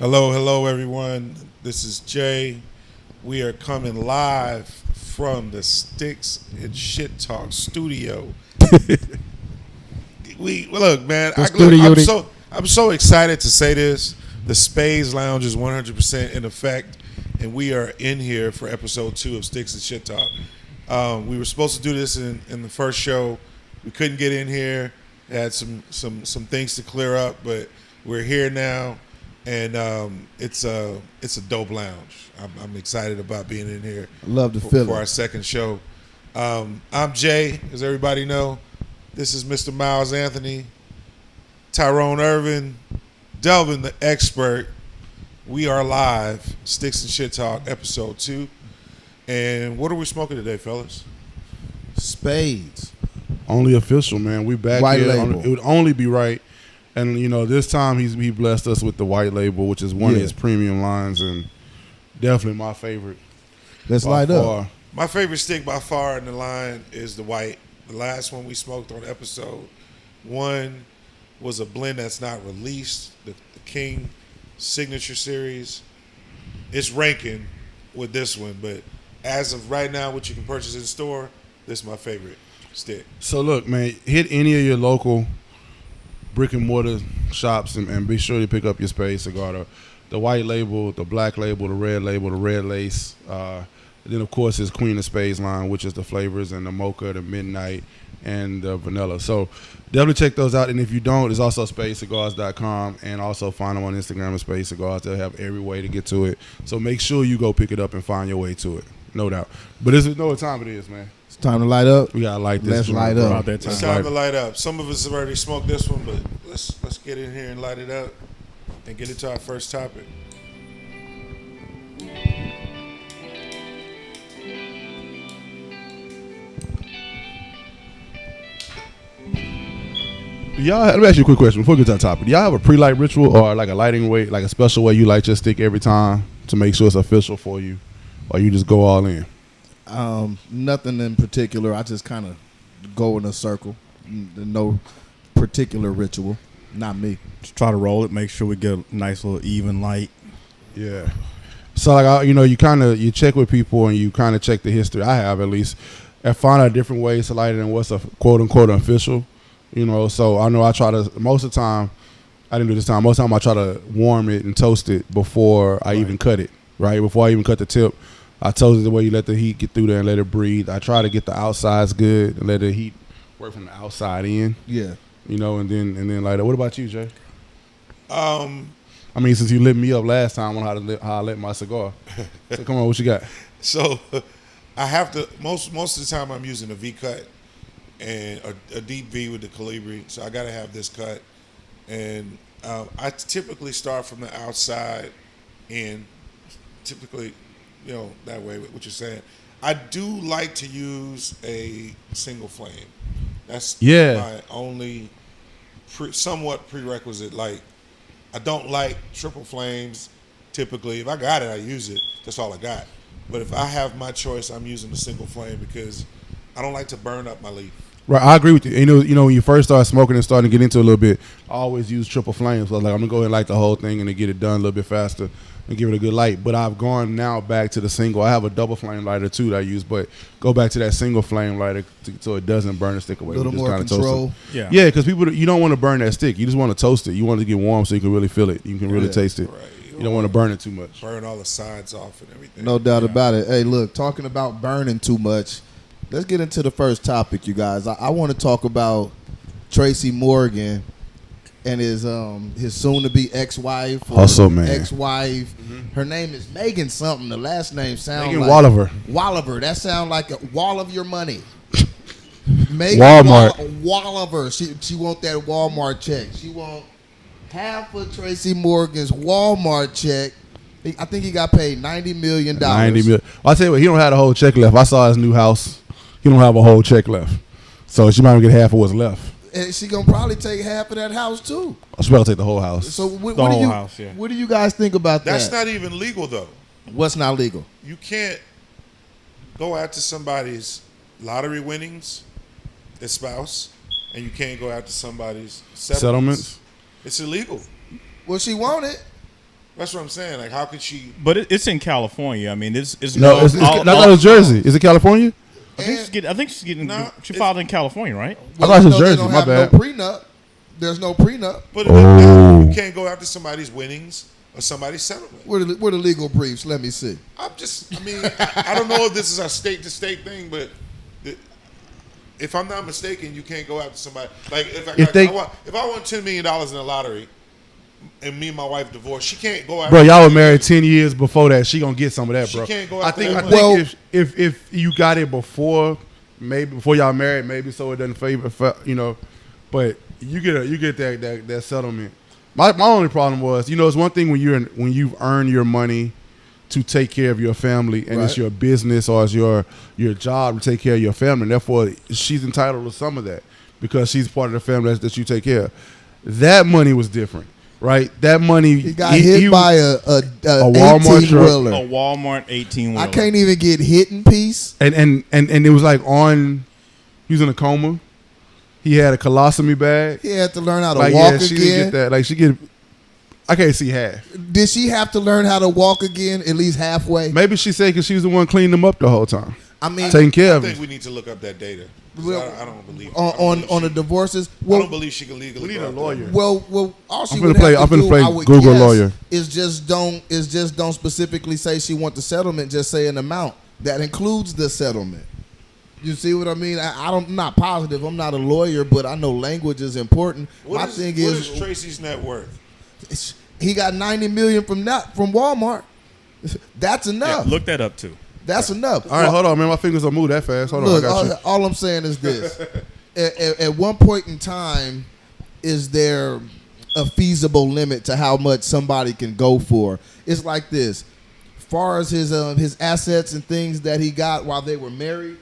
Hello, everyone. This is Jay. We are coming live from the Sticks-N-ShiTalk studio. Look, man. I'm so excited to say this. The Spades Lounge is 100% in effect, and we are in here for episode 2 of Sticks-N-ShiTalk. We were supposed to do this in the first show. We couldn't get in here. Had some things to clear up, but we're here now. And it's a dope lounge. I'm excited about being in here. I love the feeling for our second show. I'm Jay, as everybody know. This is Mr. Miles Anthony, Tyrone Irvin, Delvin the expert. We are live, Sticks-N-ShiTalk, episode 2. And what are we smoking today, fellas? Spades. Only official, man. We back White here. Label. It would only be right. And, you know, this time he blessed us with the White Label, which is one of his premium lines and definitely my favorite. Let's light up. My favorite stick by far in the line is the white. The last one we smoked on episode 1 was a blend that's not released, the King Signature Series. It's ranking with this one, but as of right now, what you can purchase in store, this is my favorite stick. So, look, man, hit any of your local brick and mortar shops and be sure to pick up your Spades cigar. The White Label, the Black Label, the Red Label, the Red Lace. Then, of course, his Queen of Spades line, which is the flavors, and the Mocha, the Midnight, and the Vanilla. So definitely check those out. And if you don't, there's also spadecigars.com, and also find them on Instagram at Spades Cigars. They'll have every way to get to it. So make sure you go pick it up and find your way to it. No doubt. But this is what time it is, man. It's time to light up. We got to light this. Let's light up. About that time. It's time to light up. Some of us have already smoked this one, but let's get in here and light it up and get into our first topic. Y'all, let me ask you a quick question before we get to the topic. Do y'all have a pre-light ritual or like a lighting way, like a special way you light your stick every time to make sure it's official for you, or you just go all in? Nothing in particular. I just kind of go in a circle. No particular ritual. Not me. Just try to roll it. Make sure we get a nice little even light. Yeah. So like you check with people and you kind of check the history. I have at least, and find out different ways to light it and what's a quote unquote official. You know, so I know I try to, most of the time, I didn't do this time, most of the time I try to warm it and toast it before I even cut it, right? Before I even cut the tip, I toast it the way you let the heat get through there and let it breathe. I try to get the outsides good and let the heat work from the outside in. Yeah. You know, and then light it. What about you, Jay? I mean, since you lit me up last time on how I lit my cigar. So come on, what you got? So I have to, most of the time I'm using a V-cut. And a deep V with the Calibri, so I got to have this cut. And I typically start from the outside in, typically, you know, that way, what you're saying. I do like to use a single flame. That's my only somewhat prerequisite. Like, I don't like triple flames typically. If I got it, I use it. That's all I got. But if I have my choice, I'm using a single flame because I don't like to burn up my leaf. Right, I agree with you. You know, when you first start smoking and starting to get into it a little bit, I always use triple flames. So like, I'm gonna go ahead and light the whole thing and then get it done a little bit faster and give it a good light. But I've gone now back to the single. I have a double flame lighter too that I use, but go back to that single flame lighter so it doesn't burn the stick away. A little more control. Yeah, because you don't want to burn that stick. You just want to toast it. You want it to get warm so you can really feel it. You can really taste it. Right. You don't want to burn it too much. Burn all the sides off and everything. No doubt about it. Hey, look, talking about burning too much. Let's get into the first topic, you guys. I want to talk about Tracy Morgan and his soon-to-be ex-wife. Also, man. Ex-wife. Mm-hmm. Her name is Megan something. The last name sounds Megan like Walliver. Walliver. That sounds like a wall of your money. Megan Walmart. Walliver. She want that Walmart check. She want half of Tracy Morgan's Walmart check. I think he got paid $90 million. $90 million. Well, I tell you what, he don't have a whole check left. I saw his new house. He don't have a whole check left. So she might get half of what's left. And she gonna probably take half of that house too. She probably take the whole house. So what do you guys think about that? That's not even legal though. What's not legal? You can't go after somebody's lottery winnings, his spouse, and you can't go after somebody's settlements. It's illegal. Well, she want it. That's what I'm saying. Like, how could she? But it's in California. I mean, it's No, I thought it was Jersey. Is it California? I think she's getting. No, she filed in California, right? I thought it was they Jersey. don't My have bad. No prenup. There's no prenup. But you can't go after somebody's winnings or somebody's settlement. Where the legal briefs? Let me see. I mean, I don't know if this is a state-to-state thing, but if I'm not mistaken, you can't go after somebody. Like, if I won $10 million in the lottery and me and my wife divorced, she can't go after. Bro, y'all were married 10 years before that. She gonna get some of that, bro. She can't go I after think that money. if you got it before, maybe before y'all married, maybe so it doesn't favor, but you get that settlement. My only problem was, it's one thing when you've earned your money to take care of your family, and it's your business or it's your job to take care of your family. And therefore, she's entitled to some of that because she's part of the family that you take care of. That money was different, right? That money He got hit by a Walmart 18-wheeler. A Walmart 18-wheeler. I can't even get hit in peace. and it was like he was in a coma. He had a colostomy bag. He had to learn how to Like, walk she again. didn't get that. Like, I can't see half. Did she have to learn how to walk again at least halfway? Maybe she said because she was the one cleaning them up the whole time, I mean, taking care I of think it. we need to look up that data. I don't believe on the divorces. I Well, don't believe she can legally. We need go a after lawyer. them. well, all she I'm would finna play- have to I'm finna do, play I would Google guess, lawyer. is just don't specifically say she want the settlement. Just say an amount that includes the settlement. You see what I mean? I'm not positive. I'm not a lawyer, but I know language is important. What is Tracy's net worth? He got $90 million from Walmart. That's enough. look that up too. That's enough. All right, hold on, man. My fingers don't move that fast. Hold on, I Look, got you. all I'm saying is this: at one point in time, is there a feasible limit to how much somebody can go for? It's like this: far as his assets and things that he got while they were married.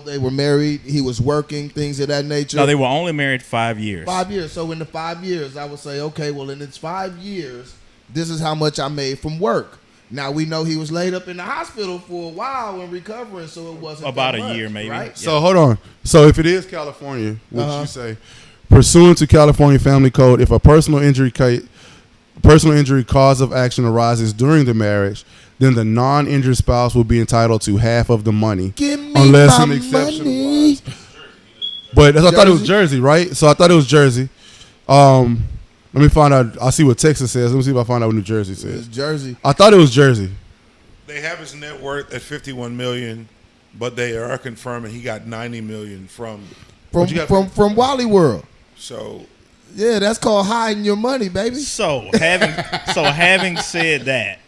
They were married. He was working, things of that nature. No, they were only married 5 years. 5 years. So in the 5 years, I would say, okay, well, in its 5 years, this is how much I made from work. Now we know he was laid up in the hospital for a while and recovering, so it wasn't About that a much, year, maybe. Right? So hold on. So if it is California, which you say, pursuant to California Family Code, if a personal injury cause of action arises during the marriage, then the non-injured spouse will be entitled to half of the money, Give me unless my an exception money. applies. But I thought it was Jersey? Jersey, right? So I thought it was Jersey. Let me find out. I'll see what Texas says. Let me see if I find out what New Jersey It's says. Jersey. I thought it was Jersey. They have his net worth at $51 million, but they are confirming he got $90 million from. From Wally World. So Yeah, that's called hiding your money, baby. So having said that,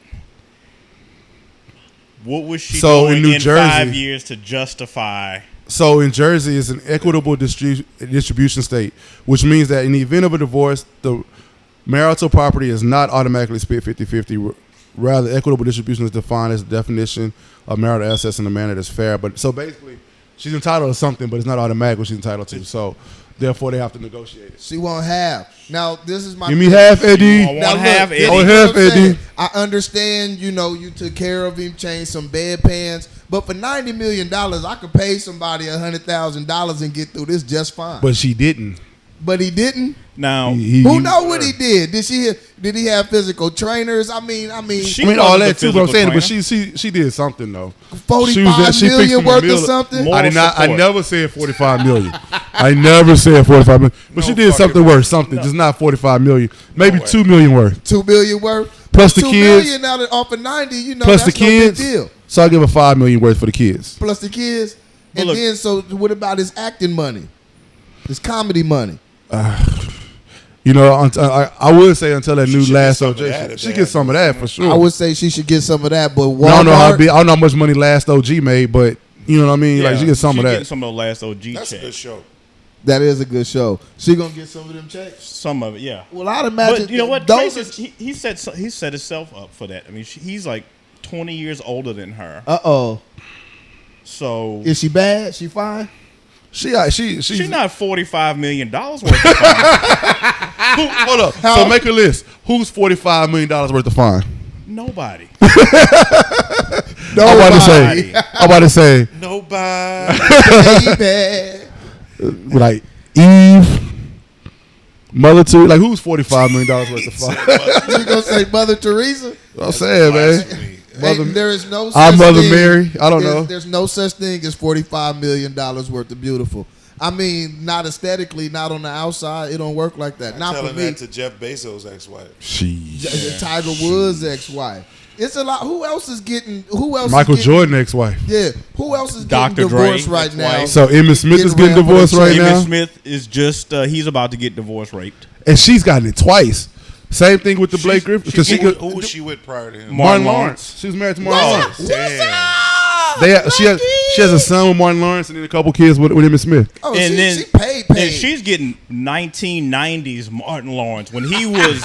what was she So doing in New in Jersey- 5 years to justify? So in Jersey, it's an equitable distribution state, which means that in the event of a divorce, the marital property is not automatically split 50-50. Rather, equitable distribution is defined as the definition of marital assets in a manner that's fair. But so basically, she's entitled to something, but it's not automatic what she's entitled to. So therefore, they have to negotiate it. She won't have. Now, this is my Give me half, Eddie. I Now, want look, half, this Eddie. is Oh, what half, I'm saying. Eddie. I understand, you took care of him, changed some bedpans, but for $90 million, I could pay somebody $100,000 and get through this just fine. But she didn't. But he didn't. Now, Who know what he did? Did he have physical trainers? I mean, She I mean, all wasn't that the too, but I'm saying, but physical she did something though. 45 she fixed million him a worth meal. of something. More I did not. I support. never said 45 million. I never said 45 million. But she did fucking something way. worth, something, just not 45 million. Maybe way. 2 million worth. $2 million worth. Plus the $2 kids. million out of off of 90. Plus that's the kids. no big deal. So I give her 5 million worth for the kids. Plus the kids. And look- then, so what about his acting money? His comedy money? I would say until that She new should Last get some of that OJ, if she they gets have some of that for sure. I would say she should get some of that, but Walmart. I don't know I don't know how much money Last OG made, but you know what I mean. Like she gets some of getting that. some of the last OG that's a good checks. show. That is a good show. She gonna get some of them checks. Some of it, yeah. Well, I'd imagine. But you know what? Those Tracy, he set himself up for that. I mean, he's like 20 years older than her. Uh-oh. So Is she bad? She fine? she's not $45 million worth of fine. Hold up. So make a list. Who's $45 million worth of fine? Nobody. I'm about to say Nobody. Baby. like Eve Mother Teresa, like who's $45 million worth of fire? You gonna say Mother Teresa? I'm saying, man. Blasphemy. Mother- Hey, there is no Our such Mother thing. Mary. I don't know. There's no such thing as $45 million worth of beautiful. I mean, not aesthetically, not on the outside. It don't work like that. Not for Telling me. that to Jeff Bezos' ex-wife. Tiger Woods' ex-wife. It's a lot. Who else is getting? Who else? Michael is getting, Jordan ex-wife. Yeah. Who else is getting Dr. Dre, divorced right now? ex-wife. So Emmitt Smith is getting Getting ran for the divorced right check. now, Emmitt Smith is just he's about to get divorce raped. and she's gotten it twice. Same thing with the Blake Griffin because Who was she with prior to him? Martin Lawrence. She was married to Martin Lawrence. Damn. She has a son with Martin Lawrence and then a couple kids with Emmitt Smith. Oh, And then she paid. And she's getting 1990s Martin Lawrence when he was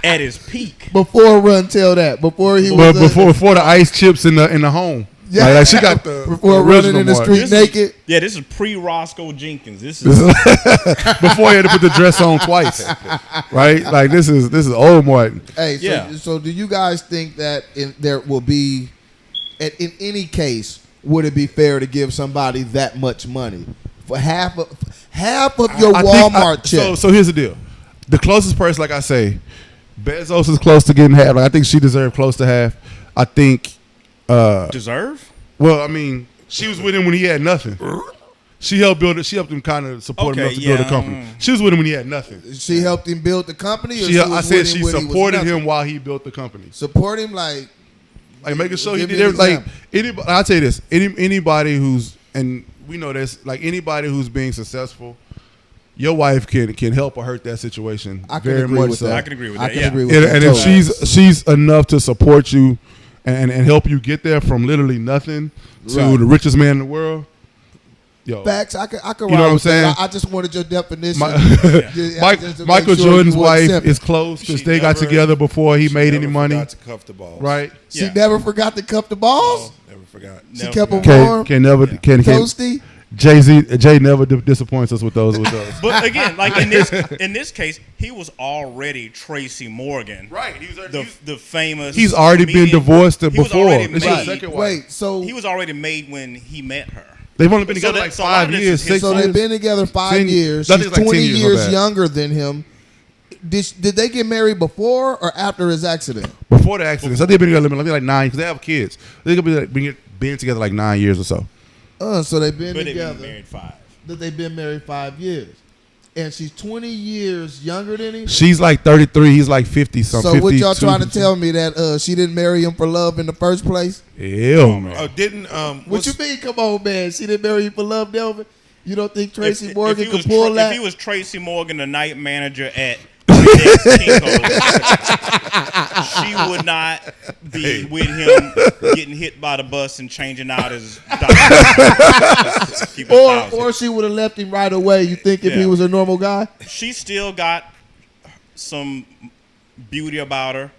at his peak. Before Run Tell That. Before he Well, was before the ice chips in the home. Yeah. Like she got the before running original in the Martin. street naked. Yeah, this is pre-Roscoe Jenkins. This is Before he had to put the dress on twice, right? Like this is old Martin. Hey, so, Yeah. so do you guys think that there will be, in any case, would it be fair to give somebody that much money for half of your I think Walmart check? So here's the deal: the closest person, like I say, Bezos is close to getting half. Like I think she deserved close to half. I think. deserve. Well, I mean, she was with him when he had nothing. She helped build it. She helped him kind of support him Okay, enough to build a yeah, company. She was with him when he had nothing. She helped him build the company. Or I was said with she him when he was supported nothing? him while he built the company. Support him like Making sure he Give did me an everything. Like example. anybody, I'll tell you this: anybody who's, and we know this, like anybody who's being successful, your wife can help or hurt that situation I can very agree much with so. that. I can agree with I that. can Yeah. agree with And, that. and if totally. she's enough to support you and help you get there from literally nothing to Right. the richest man in the world, yo, Facts, I could You know ride what I'm with that. saying? I just wanted your definition. My- Yeah, just to make Michael sure Jordan's you wasn't wife simple. is close because She they got never- together before he She made never any money, forgot to cuff the balls. right? She Yeah. never forgot to cup the balls. Never forgot. She Never kept them forgot. warm. Can Toasty. Jay never disappoints us with those. But again, like in this case, he was already Tracy Morgan, Right, he was the famous. He's already been comedian. divorced He was before. already This is his made. second wife. Wait, so He was already made when he met her. They've only been So together that- like so a lot of 5 this years, is 6 so years. they've been together 5 10 years. I She's think it's like 20 10 years, my years bad. younger than him. Did they get married before or after his accident? Before the accident. So they've been together like 9 because they have kids. They're going to be been together like 9 years or so. So they've been But they've together. been married 5. That they've been married 5 years, and she's 20 years younger than him. She's like 33. He's like 50 something. So what y'all 52, trying to tell me that she didn't marry him for love in the first place? Hell, man. Oh, didn't What you mean? Come on, man. She didn't marry you for love, Delvin. You don't think Tracy If Morgan he could was pull that? If he was Tracy Morgan, the night manager at Kinko's, she would not be with him getting hit by the bus and changing out his documents. Keep it Or 1,000. she would have left him right away. You think if he Yeah. was a normal guy? She still got some beauty about her.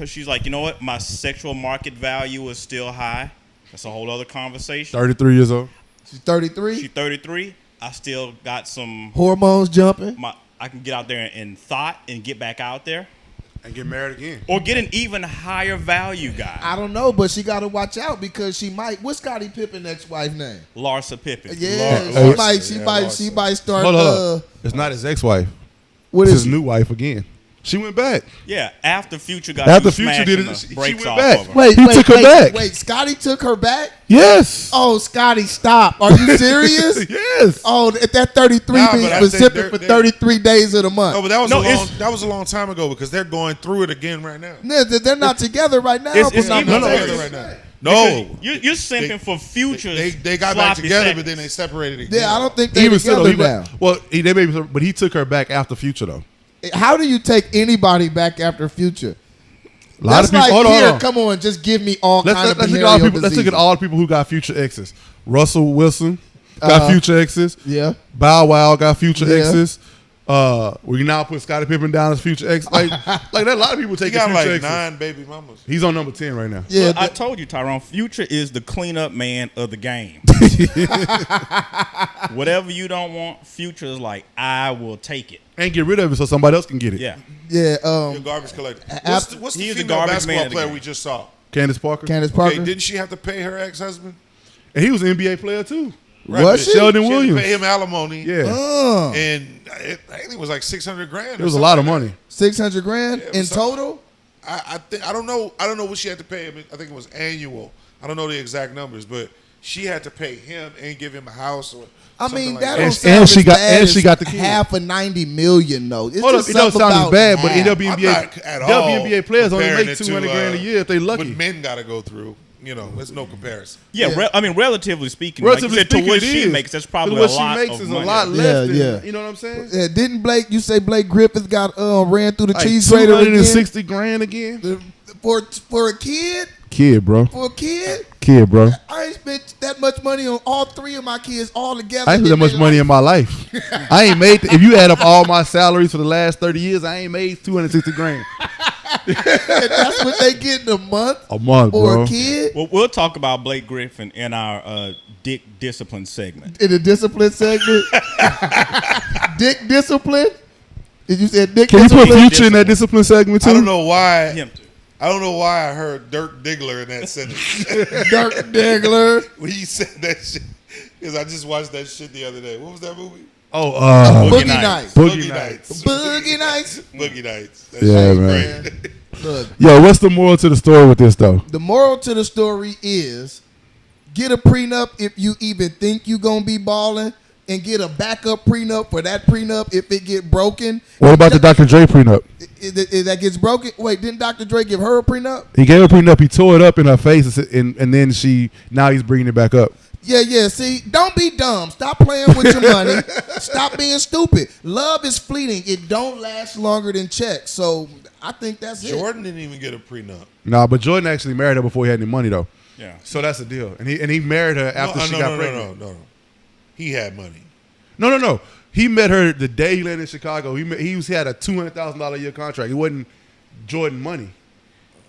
She's like, you know what? My sexual market value is still high. That's a whole other conversation. 33 years old. She's 33. She's 33. I still got some. Hormones jumping. I can get out there in thought and get back out there, And get married again. or get an even higher value guy. I don't know, but she got to watch out because she might. What's Scottie Pippen's ex-wife name? Larsa Pippen. Yeah, Larsa. she might start. Hold on. It's not his ex-wife. What It's is his new wife again. She went back. Yeah, after Future got After you Future smashing did it, the she brakes went off back. of her. Wait, He took her back. Wait, Scotty took her back? Yes. Oh, Scotty, stop. Are you serious? Yes. Oh, at that 33 Nah, being but I think specific for they're- 33 days of the month. No, but that was No, that was a long time ago because they're going through it again right now. They're not together right now. It's but even They're not worse. together right now. No, You're simping for Futures. they got back sloppy together, seconds. but then they separated again. Yeah, I don't think they're Even still, together now. but he took her back after Future though. How do you take anybody back after Future? A lot That's of people. like, Hold on, here, hold on. come on, just give me all kind of Let's look at all venereal people. Let's look at diseases. all the people who got Future exes. Russell Wilson got Future exes. Yeah. Bow Wow got Future Yeah. exes. We now put Scottie Pippen down as Future ex. Like that. A lot of people He take got Future like exes. 9 baby mamas. He's on number 10 right now. Yeah, I told you, Tyrone, Future is the cleanup man of the game. Whatever you don't want, Future is like, I will take it. And get rid of it so somebody else can get it. Yeah. yeah. You're a garbage collector. What's the He's a female garbage man basketball of the player game. we just saw? Candace Parker. Candace Okay, Parker. didn't she have to pay her ex-husband? And he was an NBA player too. Was she? Sheldon She had to Williams. pay him alimony. Yeah. And I think it was like $600,000. It was a lot of money. 600 grand Yeah, it in was something. total. I don't know what she had to pay him. I think it was annual. I don't know the exact numbers, but she had to pay him and give him a house or I something mean, like that that. don't And sound she as got- bad and she as got the kid. half of 90 million though. It's Hold up, just it don't something sound as about bad, but half. I'm WNBA, not at all WNBA players only comparing make it to, $200 grand a year if they lucky. What men got to go through. There's no comparison. Yeah, I mean, relatively speaking, Relatively like you said, speaking, to what it she is. makes, that's probably what a lot she makes of is money. a lot less than, Yeah. you know what I'm saying? Yeah, didn't Blake? You say Blake Griffith got ran through the Like cheese grater again 260 grand again? for a kid? Kid, bro. For a kid? Kid, bro. I ain't spent that much money on all three of my kids all together. I ain't spent that much money in my life. I ain't made. If you add up all my salaries for the last 30 years, I ain't made 260 grand And that's what they get in a month a month, for bro. a kid Well, we'll talk about Blake Griffin in our Dick Discipline segment. in the discipline segment. Dick discipline? Did you say Dick Can you put discipline? Future in that discipline segment too? I don't know why. Him too. I don't know why I heard Dirk Diggler in that sentence Dirk Diggler. when he said that shit. Because I just watched that shit the other day. What was that movie? Oh, Boogie Nights. Nights. Boogie Nights. Boogie Nights. Boogie Nights. That Yeah, shit was man. great. Look, Yo, what's the moral to the story with this though? the moral to the story is get a prenup if you even think you gonna be balling, and get a backup prenup for that prenup if it get broken. What about the Dr. Dre prenup? If that gets broken? Wait, didn't Dr. Dre give her a prenup? He gave her a prenup. He tore it up in her face, and then now he's bringing it back up. Yeah. See, don't be dumb. Stop playing with your money. Stop being stupid. Love is fleeting. It don't last longer than checks. So I think that's it. Jordan didn't even get a prenup. Nah, but Jordan actually married her before he had any money though. Yeah. So that's the deal. And he married her after she got pregnant. No. He had money. No. He met her the day he landed in Chicago. He had a $200,000 a year contract. It wasn't Jordan money.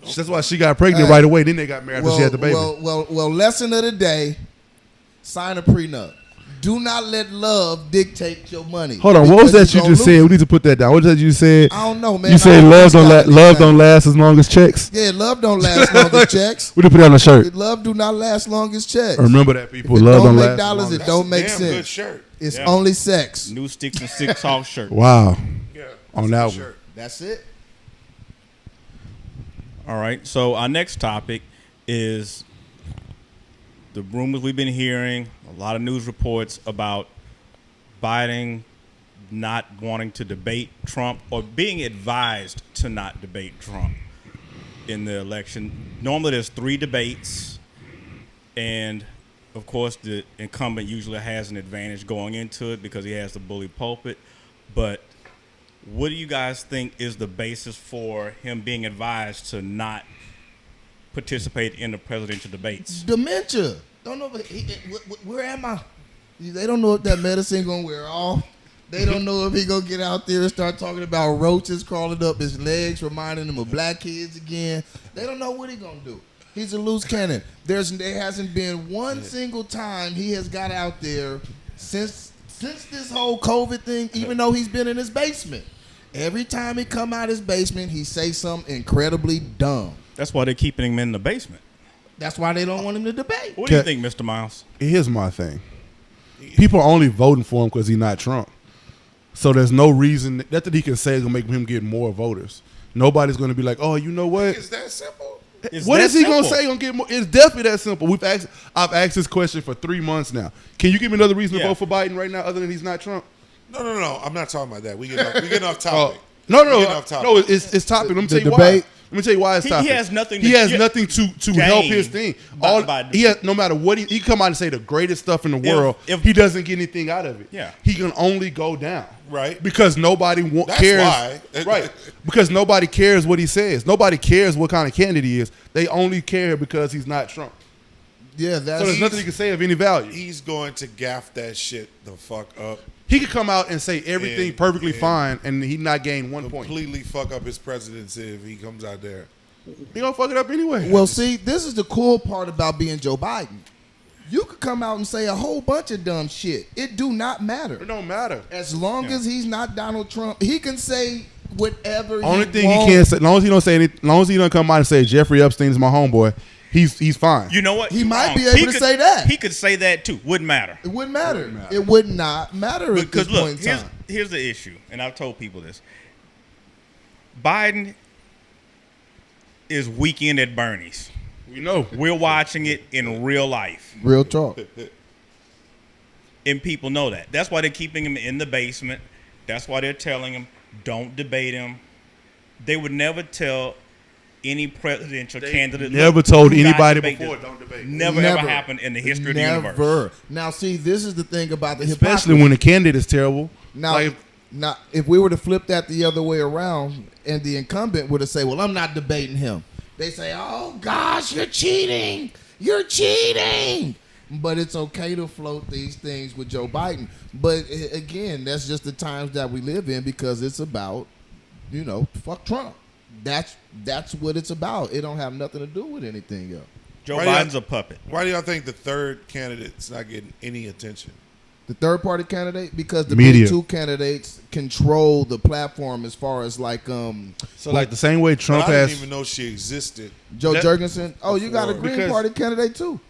That's why she got pregnant right away. Then they got married after she had the baby. Well, lesson of the day, sign a prenup. Do not let love dictate your money. Hold on, what was because that you gonna just said? lose. We need to put that down. What was that you said? I don't know, man. You said I love don't got love anything. don't last as long as checks. Yeah, love don't last long as checks. We need to put that on a shirt. Love do not last long as checks. Remember that, people. If it Love don't don't make last. dollars, as long it as- don't make Damn sense. good shirt. It's Yeah. only sex. New Sticks-N-ShiTalk shirt. Wow. Yeah. On that one. Shirt. That's it. All right. So our next topic is the rumors we've been hearing, a lot of news reports about Biden not wanting to debate Trump or being advised to not debate Trump in the election. Normally there's 3 debates, and of course the incumbent usually has an advantage going into it because he has the bully pulpit. But what do you guys think is the basis for him being advised to not participate in the presidential debates? Dementia. Don't know. Where am I? They don't know if that medicine gonna wear off. They don't know if he gonna get out there and start talking about roaches crawling up his legs, reminding him of black kids again. They don't know what he gonna do. He's a loose cannon. There hasn't been one single time he has got out there since this whole COVID thing, even though he's been in his basement. Every time he come out his basement, he say something incredibly dumb. That's why they're keeping him in the basement. That's why they don't want him to debate. What do you think, Mr. Miles? Here's my thing. People are only voting for him because he's not Trump. So there's no reason that he can say is going to make him get more voters. Nobody's going to be like, oh, you know what? Is that simple? What is he going to say going to get more? It's definitely that simple. I've asked this question for 3 months now. Can you give me another reason to Yeah. vote for Biden right now other than he's not Trump? No. I'm not talking about that. We getting off topic. No, We getting off topic. it's topic. Let me The tell you debate. why. Let me tell you why it's He topic. has nothing He to- has yeah, nothing to gain help his thing. by- No matter what he come out and say the greatest stuff in the world. if- he doesn't get anything out of it. Yeah. He can only go down. Right. Because nobody That's cares. why. Right. Because nobody cares what he says. Nobody cares what kind of candidate he is. They only care because he's not Trump. Yeah, that's So there's nothing you can say of any value. He's going to gaff that shit the fuck up. He could come out and say everything And- perfectly and fine and he not gain 1 point. Completely fuck up his presidency if he comes out there. He gonna fuck it up anyway. Well, see, this is the cool part about being Joe Biden. You could come out and say a whole bunch of dumb shit. It do not matter. It don't matter. As long as he's not Donald Trump, he can say whatever Only he thing wants. he can't say, as long as he don't say anything, as long as he don't come out and say Jeffrey Epstein is my homeboy, he's fine. You know what? He You're might wrong. be able He to could- say that. He could say that too. Wouldn't matter. It wouldn't matter. It would not matter at this Because look, point in time. here's the issue, and I've told people this. Biden is weekend at Bernie's. We know. We're watching it in real life, Real talk. and people know that. That's why they're keeping him in the basement. That's why they're telling him, don't debate him. They would never tell any presidential candidate. Never "Look, told do not anybody debate before, this." don't debate. Never ever happened in the history of the universe. Never. Now, see, this is the thing about the Especially hypocrisy. when the candidate is terrible. Now, Like, now, if we were to flip that the other way around, and the incumbent were to say, "Well, I'm not debating him," they say, "Oh gosh, you're cheating! You're cheating!" But it's okay to float these things with Joe Biden. But again, that's just the times that we live in because it's about, fuck Trump. That's what it's about. It don't have nothing to do with anything else. Joe Why do y'all- Biden's a puppet. Why do y'all think the third candidate's not getting any attention? The third party candidate, because the Media. big two candidates control the platform as far as like so like the same way Trump But I has. didn't even know she existed. Joe That- Jurgensen. Oh, you got a Before. Green Because- Party candidate too.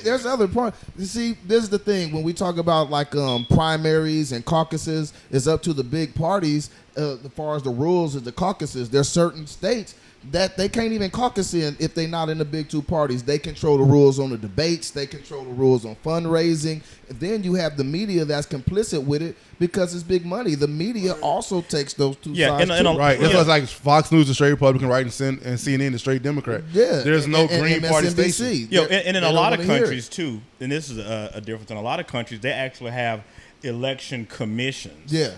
There's other part. You see, this is the thing when we talk about like primaries and caucuses. It's up to the big parties as far as the rules of the caucuses. There's certain states that they can't even caucus in if they're not in the big two parties. They control the rules on the debates. They control the rules on fundraising. And then you have the media that's complicit with it because it's big money. The media also takes those two Yeah, sides and too. Right. That's Yeah. why it's like Fox News is straight Republican, right? And CNN is straight Democrat. Yeah, There's no and Green Party MSNBC. station. Yo, They- and in they a don't lot of wanna hear it. countries too, and this is a difference. In a lot of countries, they actually have election commissions. Yeah.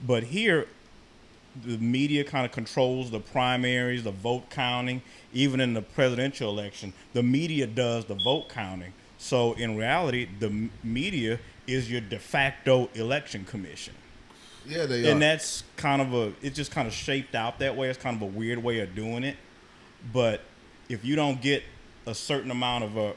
But here, the media kind of controls the primaries, the vote counting. Even in the presidential election, the media does the vote counting. So in reality, the media is your de facto election commission. Yeah, they are. And that's kind of it's just kind of shaped out that way. It's kind of a weird way of doing it. But if you don't get a certain amount of a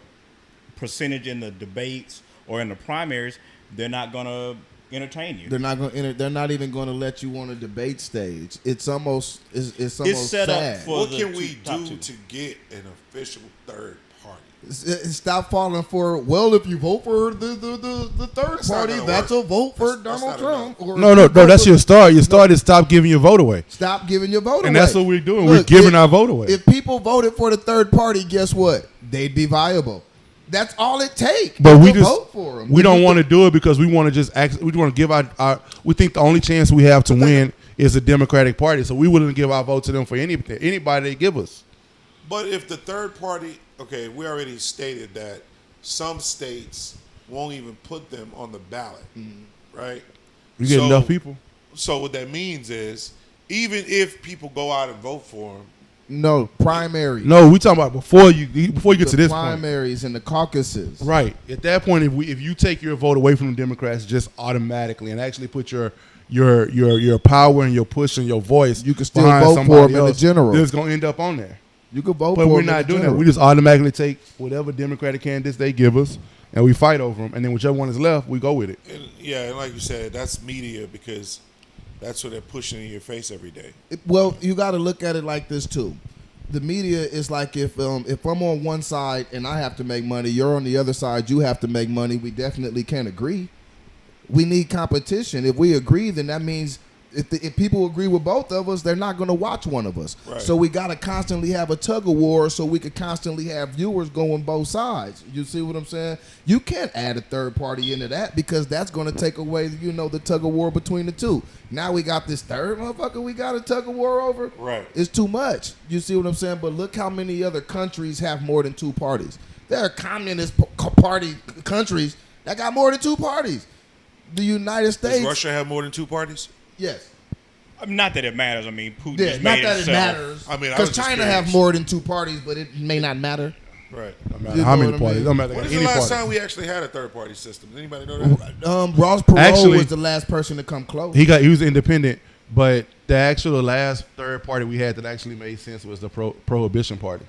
percentage in the debates or in the primaries, they're not going to entertain you. They're not going. They're not even going to let you on a debate stage. It's almost. It's almost set up sad. for- What the can we top do two. to get an official third party? Stop falling for. Well, if you vote for the third That's not party, gonna that's work. a vote for That's Donald not Trump. Or No, that's your start. Your start is stop giving your vote away. Stop giving your vote away. And that's what we're doing. We're giving our vote away. If people voted for the third party, guess what? They'd be viable. That's all it takes. But we to just vote for them. we don't want to do it because we want to just act. We want to give our. We think the only chance we have to win is the Democratic Party. So we wouldn't give our vote to them for anybody they give us. But if the third party, okay, we already stated that some states won't even put them on the ballot, right? You get So- enough people. So what that means is, even if people go out and vote for them, No primary. No, we talking about before you get to this point. primaries and the caucuses. Right. At that point, if you take your vote away from the Democrats just automatically and actually put your power and your push and your voice, You can still behind vote for somebody them in the else, general. It's gonna end up on there. You could vote But for we're them in not the doing that. general. We just automatically take whatever Democratic candidates they give us and we fight over them, and then whichever one is left, we go with it. and like you said, that's media because that's what they're pushing in your face every day. Well, you got to look at it like this too. The media is like if I'm on one side and I have to make money, you're on the other side, you have to make money. We definitely can't agree. We need competition. If we agree, then that means if people agree with both of us, they're not going to watch one of us. Right. So we got to constantly have a tug of war so we could constantly have viewers going both sides. You see what I'm saying? You can't add a third party into that because that's going to take away, the tug of war between the two. Now we got this third motherfucker we got a tug of war over. Right. It's too much. You see what I'm saying? But look how many other countries have more than two parties. There are communist party countries that got more than two parties. The United Does States. Russia have more than two parties? Yes. Not that it matters. I mean, Putin Yeah, just not made that himself. it matters. I mean, I because was just China curious. have more than two parties, but it may not matter. Right. No matter You how know many what I parties, mean? don't matter When is any the last party. time we actually had a third party system? Does anybody know that? Ross Perot Actually- was the last person to come close. He was independent, but the last third party we had that actually made sense was the Prohibition Party.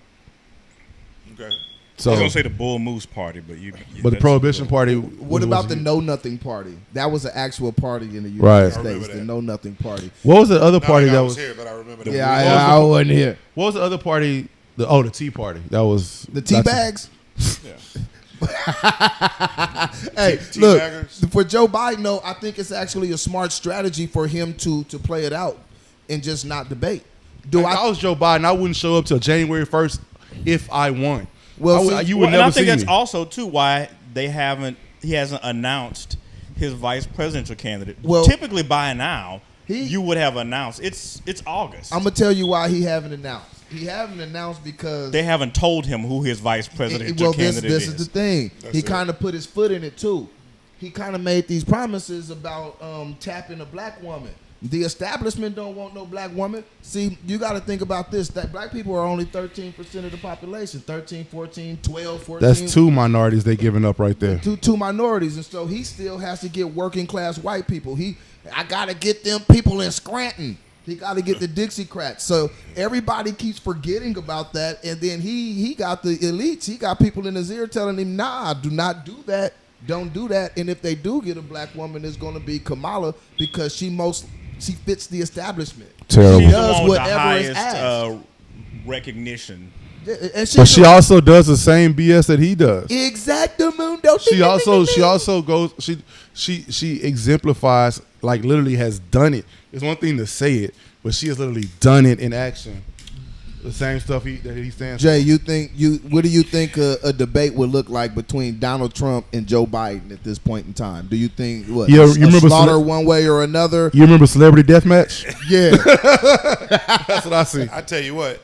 Okay. I So, was gonna say the Bull Moose Party, but but the Prohibition Party. What about the Know Nothing Party? That was an actual party in the United Right. I States. remember The that. Know Nothing Party. What was the other Not party like I that was was? here, but I remember that. Yeah, I wasn't here. What was the other party The Tea Party. That was The tea bags. Yeah. Hey, Tea look, baggers? for Joe Biden, though, I think it's actually a smart strategy for him to play it out and just not debate. If I was Joe Biden, I wouldn't show up till January 1st if I won. Well, you Well, would and I never think see that's me. also too why he hasn't announced his vice presidential candidate. Well, typically by now he- you would have announced. It's August. I'm gonna tell you why he haven't announced. He haven't announced because They haven't told him who his vice presidential well, candidate this is the thing. That's He it. kind of put his foot in it too. He kind of made these promises about tapping a black woman. The establishment don't want no black woman. See, you got to think about this. That black people are only 13% of the population. 13, 14, 12, 14. That's two minorities they giving up right there. Two minorities. And so he still has to get working class white people. I got to get them people in Scranton. He got to get the Dixiecrats. So everybody keeps forgetting about that. And then he got the elites. He got people in his ear telling him, nah, do not do that. Don't do that. And if they do get a black woman, it's going to be Kamala because she fits the establishment. Terrible. She's does the one with the whatever is highest asked. recognition. And But she also does the same BS that he does. Exactamundo. She also goes. She exemplifies, like, literally has done it. It's one thing to say it, but she has literally done it in action. The same stuff that he stands Jay, what do you think a debate would look like between Donald Trump and Joe Biden at this point in time? Do you think Yeah, you remember slaughter one way or another? You remember Celebrity Deathmatch? Yeah. That's what I see. I tell you what,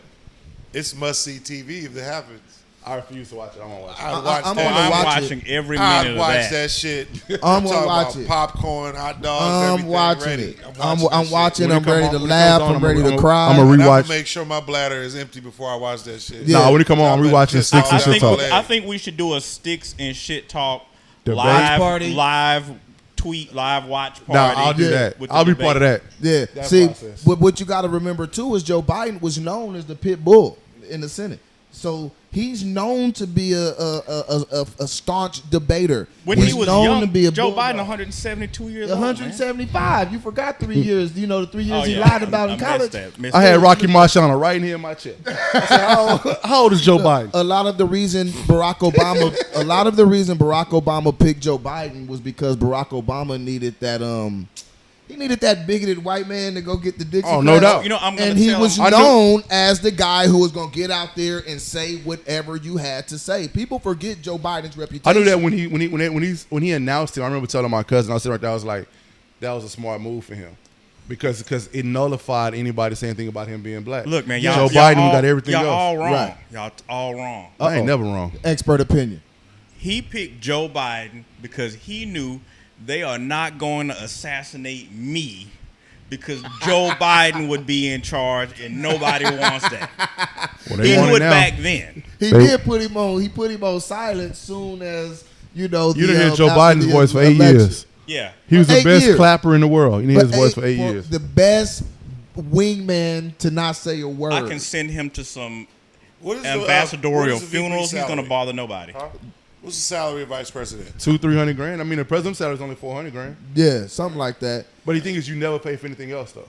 it's must see TV if it happens. I refuse to watch it. I won't watch it. I'd watch I'm that. gonna I'm watch watching every I'd minute watch of that. that shit. I'm gonna talking watch about it. popcorn, hot dogs, I'm everything watching ready. it. I'm I'm watching. When it I'm come ready on- to when it laugh. comes on, I'm ready to I'm cry. I'm a And I'm rewatch. gonna make sure my bladder is empty before I watch that shit. Yeah. Nah, when it come on, I'm rewatching Sticks and I think, ShyTalk. I think we should do a Sticks and Shit Talk Debate live tweet, live watch party. Nah, I'll do that. with the I'll be debate. part of that. Yeah. That See, process. what you got to remember too is Joe Biden was known as the pit bull in the Senate, so he's known to be a staunch debater. When he's he was known young, to be a Joe bulldog. Biden, 172 years old. 175. You forgot 3 years. You know the 3 years Oh, he yeah. lied about I in missed college. that. Missed I had that. Rocky Marciano right here in my chest. I said, how old is Joe Biden? A lot of the reason Barack Obama picked Joe Biden was because Barack Obama needed that he needed that bigoted white man to go get the Dixiecrats. Oh, no doubt. You know, I'm gonna And he tell was him, known as the guy who was going to get out there and say whatever you had to say. People forget Joe Biden's reputation. I knew that when he announced it. I remember telling my cousin, I was sitting right there. I was like, that was a smart move for him because it nullified anybody saying anything about him being black. look, man, Joe y'all Biden all, got everything y'all else. all wrong. Right. Y'all all wrong. I ain't never wrong. Expert opinion. He picked Joe Biden because he knew they are not going to assassinate me because Joe Biden would be in charge and nobody wants that. Well, He they want knew it it now. back then. He They- did put him on. He put him on silent soon as You didn't hear Joe after Biden's the voice for 8 election. years. Yeah. He was the 8 best years. clapper in the world. You didn't hear his voice for 8 for years. The best wingman to not say a word. I can send him to some What is ambassadorial what is the VP funerals. He's going salary? to bother nobody. Huh? What's the salary of vice president? $200-300 grand. I mean, the president's salary is only $400 grand. Yeah, something like that. But the thing is, you never pay for anything else, though.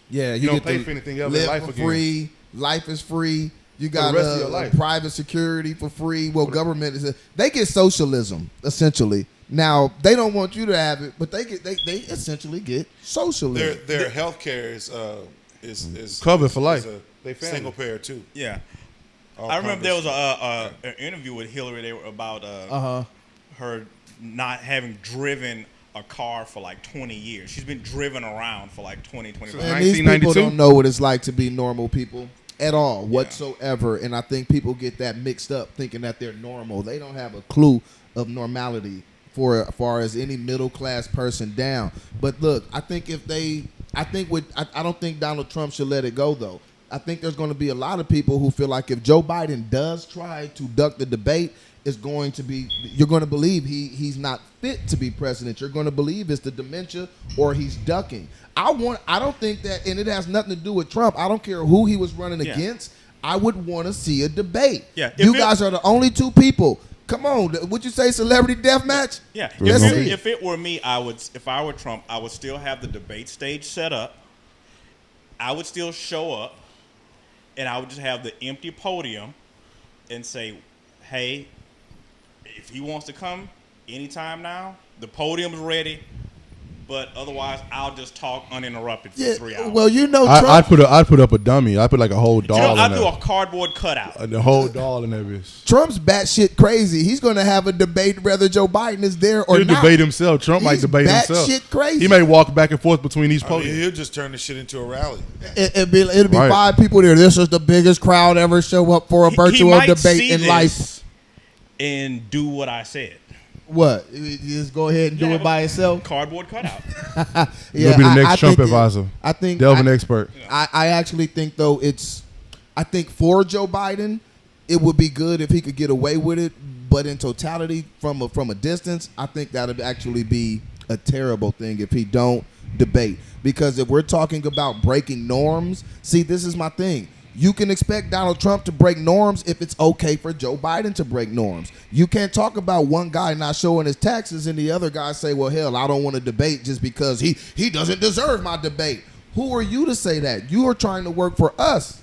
Yeah, You don't get pay to for anything else in live life for again. free. Life is free. You got the rest of your life. private security for free. Well, government is they get socialism essentially. Now they don't want you to have it, but they essentially get socialism. Their health care is Covered for life. is a They family. single payer too. Yeah. All I remember there was Congress. an interview with Hillary. They were about Uh-huh. her not having driven a car for like 20 years. She's been driven around for like 20, 25 And years. these people 1992? don't know what it's like to be normal people at all whatsoever. And I think people get that mixed up thinking that they're normal. They don't have a clue of normality for as far as any middle class person down. But look, I don't think Donald Trump should let it go though. I think there's going to be a lot of people who feel like if Joe Biden does try to duck the debate, you're going to believe he's not fit to be president. You're going to believe it's the dementia or he's ducking. I don't think that, and it has nothing to do with Trump. I don't care who he was running Yeah. against. I would want to see a debate. Yeah, You if guys are the only two people. Come on, would you say celebrity death match? Yeah, Let's see. if it were me, if I were Trump, I would still have the debate stage set up. I would still show up, and I would just have the empty podium and say, hey, if he wants to come anytime now, the podium's ready. But otherwise, I'll just talk uninterrupted for 3 hours. Well, Trump. I'd put up a dummy. I'd put like a whole doll. I'll do a cardboard cutout. The whole doll in that bitch. Trump's batshit crazy. He's going to have a debate whether Joe Biden is there or He'll not. debate himself. Trump might debate himself. Batshit crazy. He may walk back and forth between these I mean, podiums. he'll just turn this shit into a rally. It'll be Right. 5 people there. This is the biggest crowd ever show up for a virtual might debate see in this life. and do what I said. What? You just go ahead and do it by itself? Cardboard cutout. He'll be the next Trump think advisor. I think Delvin expert. I actually think though I think for Joe Biden, it would be good if he could get away with it. But in totality, from a distance, I think that would actually be a terrible thing if he don't debate. Because if we're talking about breaking norms, see, this is my thing. You can expect Donald Trump to break norms if it's okay for Joe Biden to break norms. You can't talk about one guy not showing his taxes and the other guy say, well, hell, I don't want to debate just because he doesn't deserve my debate. Who are you to say that? You are trying to work for us.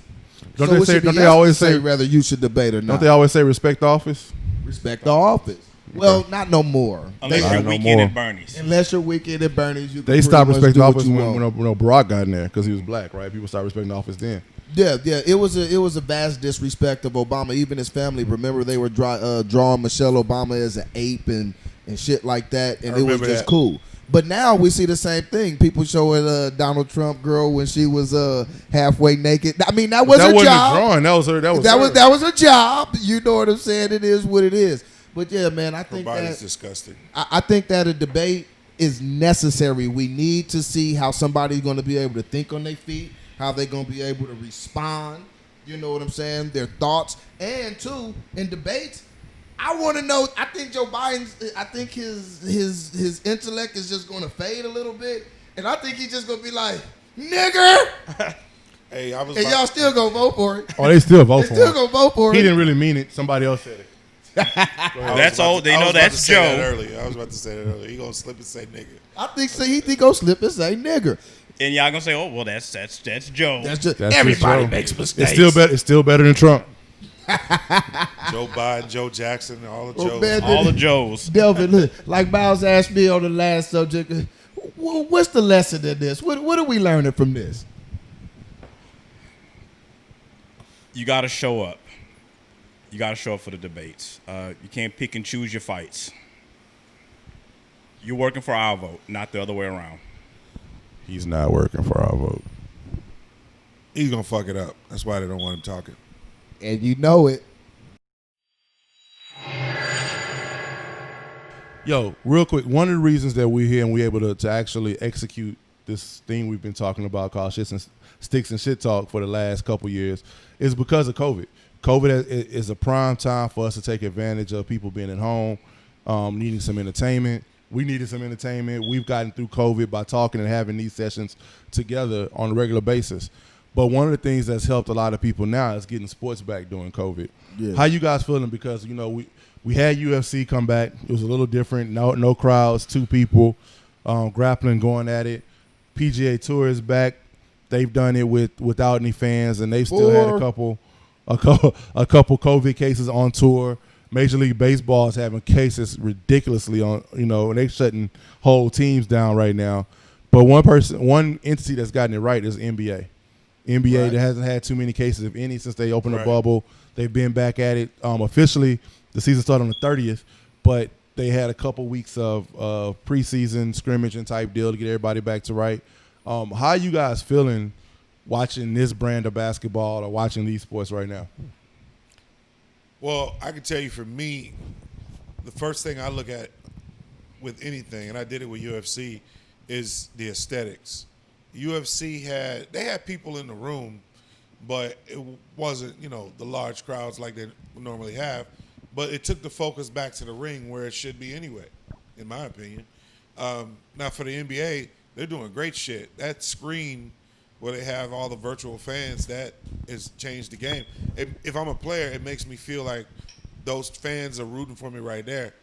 Don't So they it say? should be Don't they us to always say? whether you should debate or not? Don't they always say respect the office? Respect the office. Well, not no more. Unless Nah, you're no weekend more. at Bernie's. Unless you're wicked at Bernie's, you can They pretty stopped much respecting do the what office you when want. Barack got in there because he was black, right? People started respecting the office then. Yeah. It was a vast disrespect of Obama. Even his family. Remember, they were drawing Michelle Obama as an ape and shit like that, and I it was remember just that. cool. But now we see the same thing. People showing Donald Trump girl when she was halfway naked. I mean, that was That her wasn't job. a drawing. That was her. That was her job. You know what I'm saying? It is what it is. But yeah, man, I Her think body's that disgusting. I think that a debate is necessary. We need to see how somebody's going to be able to think on their feet, how they're going to be able to respond. You know what I'm saying? Their thoughts. And two, in debates, I want to know. I think Joe Biden's. I think his intellect is just going to fade a little bit, and I think he's just going to be like, "Nigger," Hey, I was. and y'all still gonna vote for it. Oh, they still vote They for still him. gonna vote for He it. didn't really mean it. Somebody else said it. That's all. They know that's Joe. Joe. Earlier. I was about to say that earlier. He gonna slip and say nigga. I think so. He gonna slip and say "nigger." And y'all gonna say, "Oh, well, that's Joe." That's just That's everybody just Joe. makes mistakes. It's still better than Trump. Joe Biden, Joe Jackson, all the Oh, Joes. man, All the Joes. Delvin, look, like Miles asked me on the last subject, what's the lesson in this? What are we learning from this? You got to show up. You got to show up for the debates. You can't pick and choose your fights. You're working for our vote, not the other way around. He's not working for our vote. He's gonna fuck it up. That's why they don't want him talking. And you know it. Yo, real quick, one of the reasons that we're here and we're able to actually execute this thing we've been talking about called Sticks-N-ShiTalk for the last couple years is because of COVID. COVID is a prime time for us to take advantage of people being at home, needing some entertainment. We needed some entertainment. We've gotten through COVID by talking and having these sessions together on a regular basis. But one of the things that's helped a lot of people now is getting sports back during COVID. Yeah. How you guys feeling? Because, you know, we had UFC come back. It was a little different. No crowds, 2 people, grappling, going at it. PGA Tour is back. They've done it without any fans, and they've still had a couple COVID cases on tour. Major League Baseball is having cases ridiculously on, and they're shutting whole teams down right now. But one entity that's gotten it right is NBA. NBA Right. that hasn't had too many cases, if any, since they opened the Right. bubble. They've been back at it. Officially, the season started on the 30th, but they had a couple weeks of preseason scrimmage and type deal to get everybody back to right. How are you guys feeling watching this brand of basketball or watching these sports right now? Well, I can tell you for me, the first thing I look at with anything, and I did it with UFC, is the aesthetics. UFC had people in the room, but it wasn't, the large crowds like they normally have. But it took the focus back to the ring where it should be anyway, in my opinion. Now for the NBA, they're doing great shit. That screen where they have all the virtual fans, that has changed the game. If I'm a player, it makes me feel like those fans are rooting for me right there.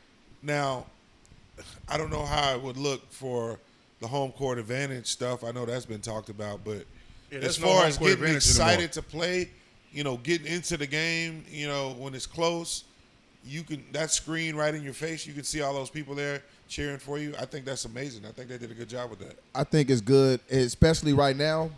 Now, I don't know how it would look for the home court advantage stuff. I know that's been talked about, but as there's no far home as court getting advantage excited anymore. to play, getting into the game, when it's close, that screen right in your face, you can see all those people there cheering for you. I think that's amazing. I think they did a good job with that. I think it's good, especially right now.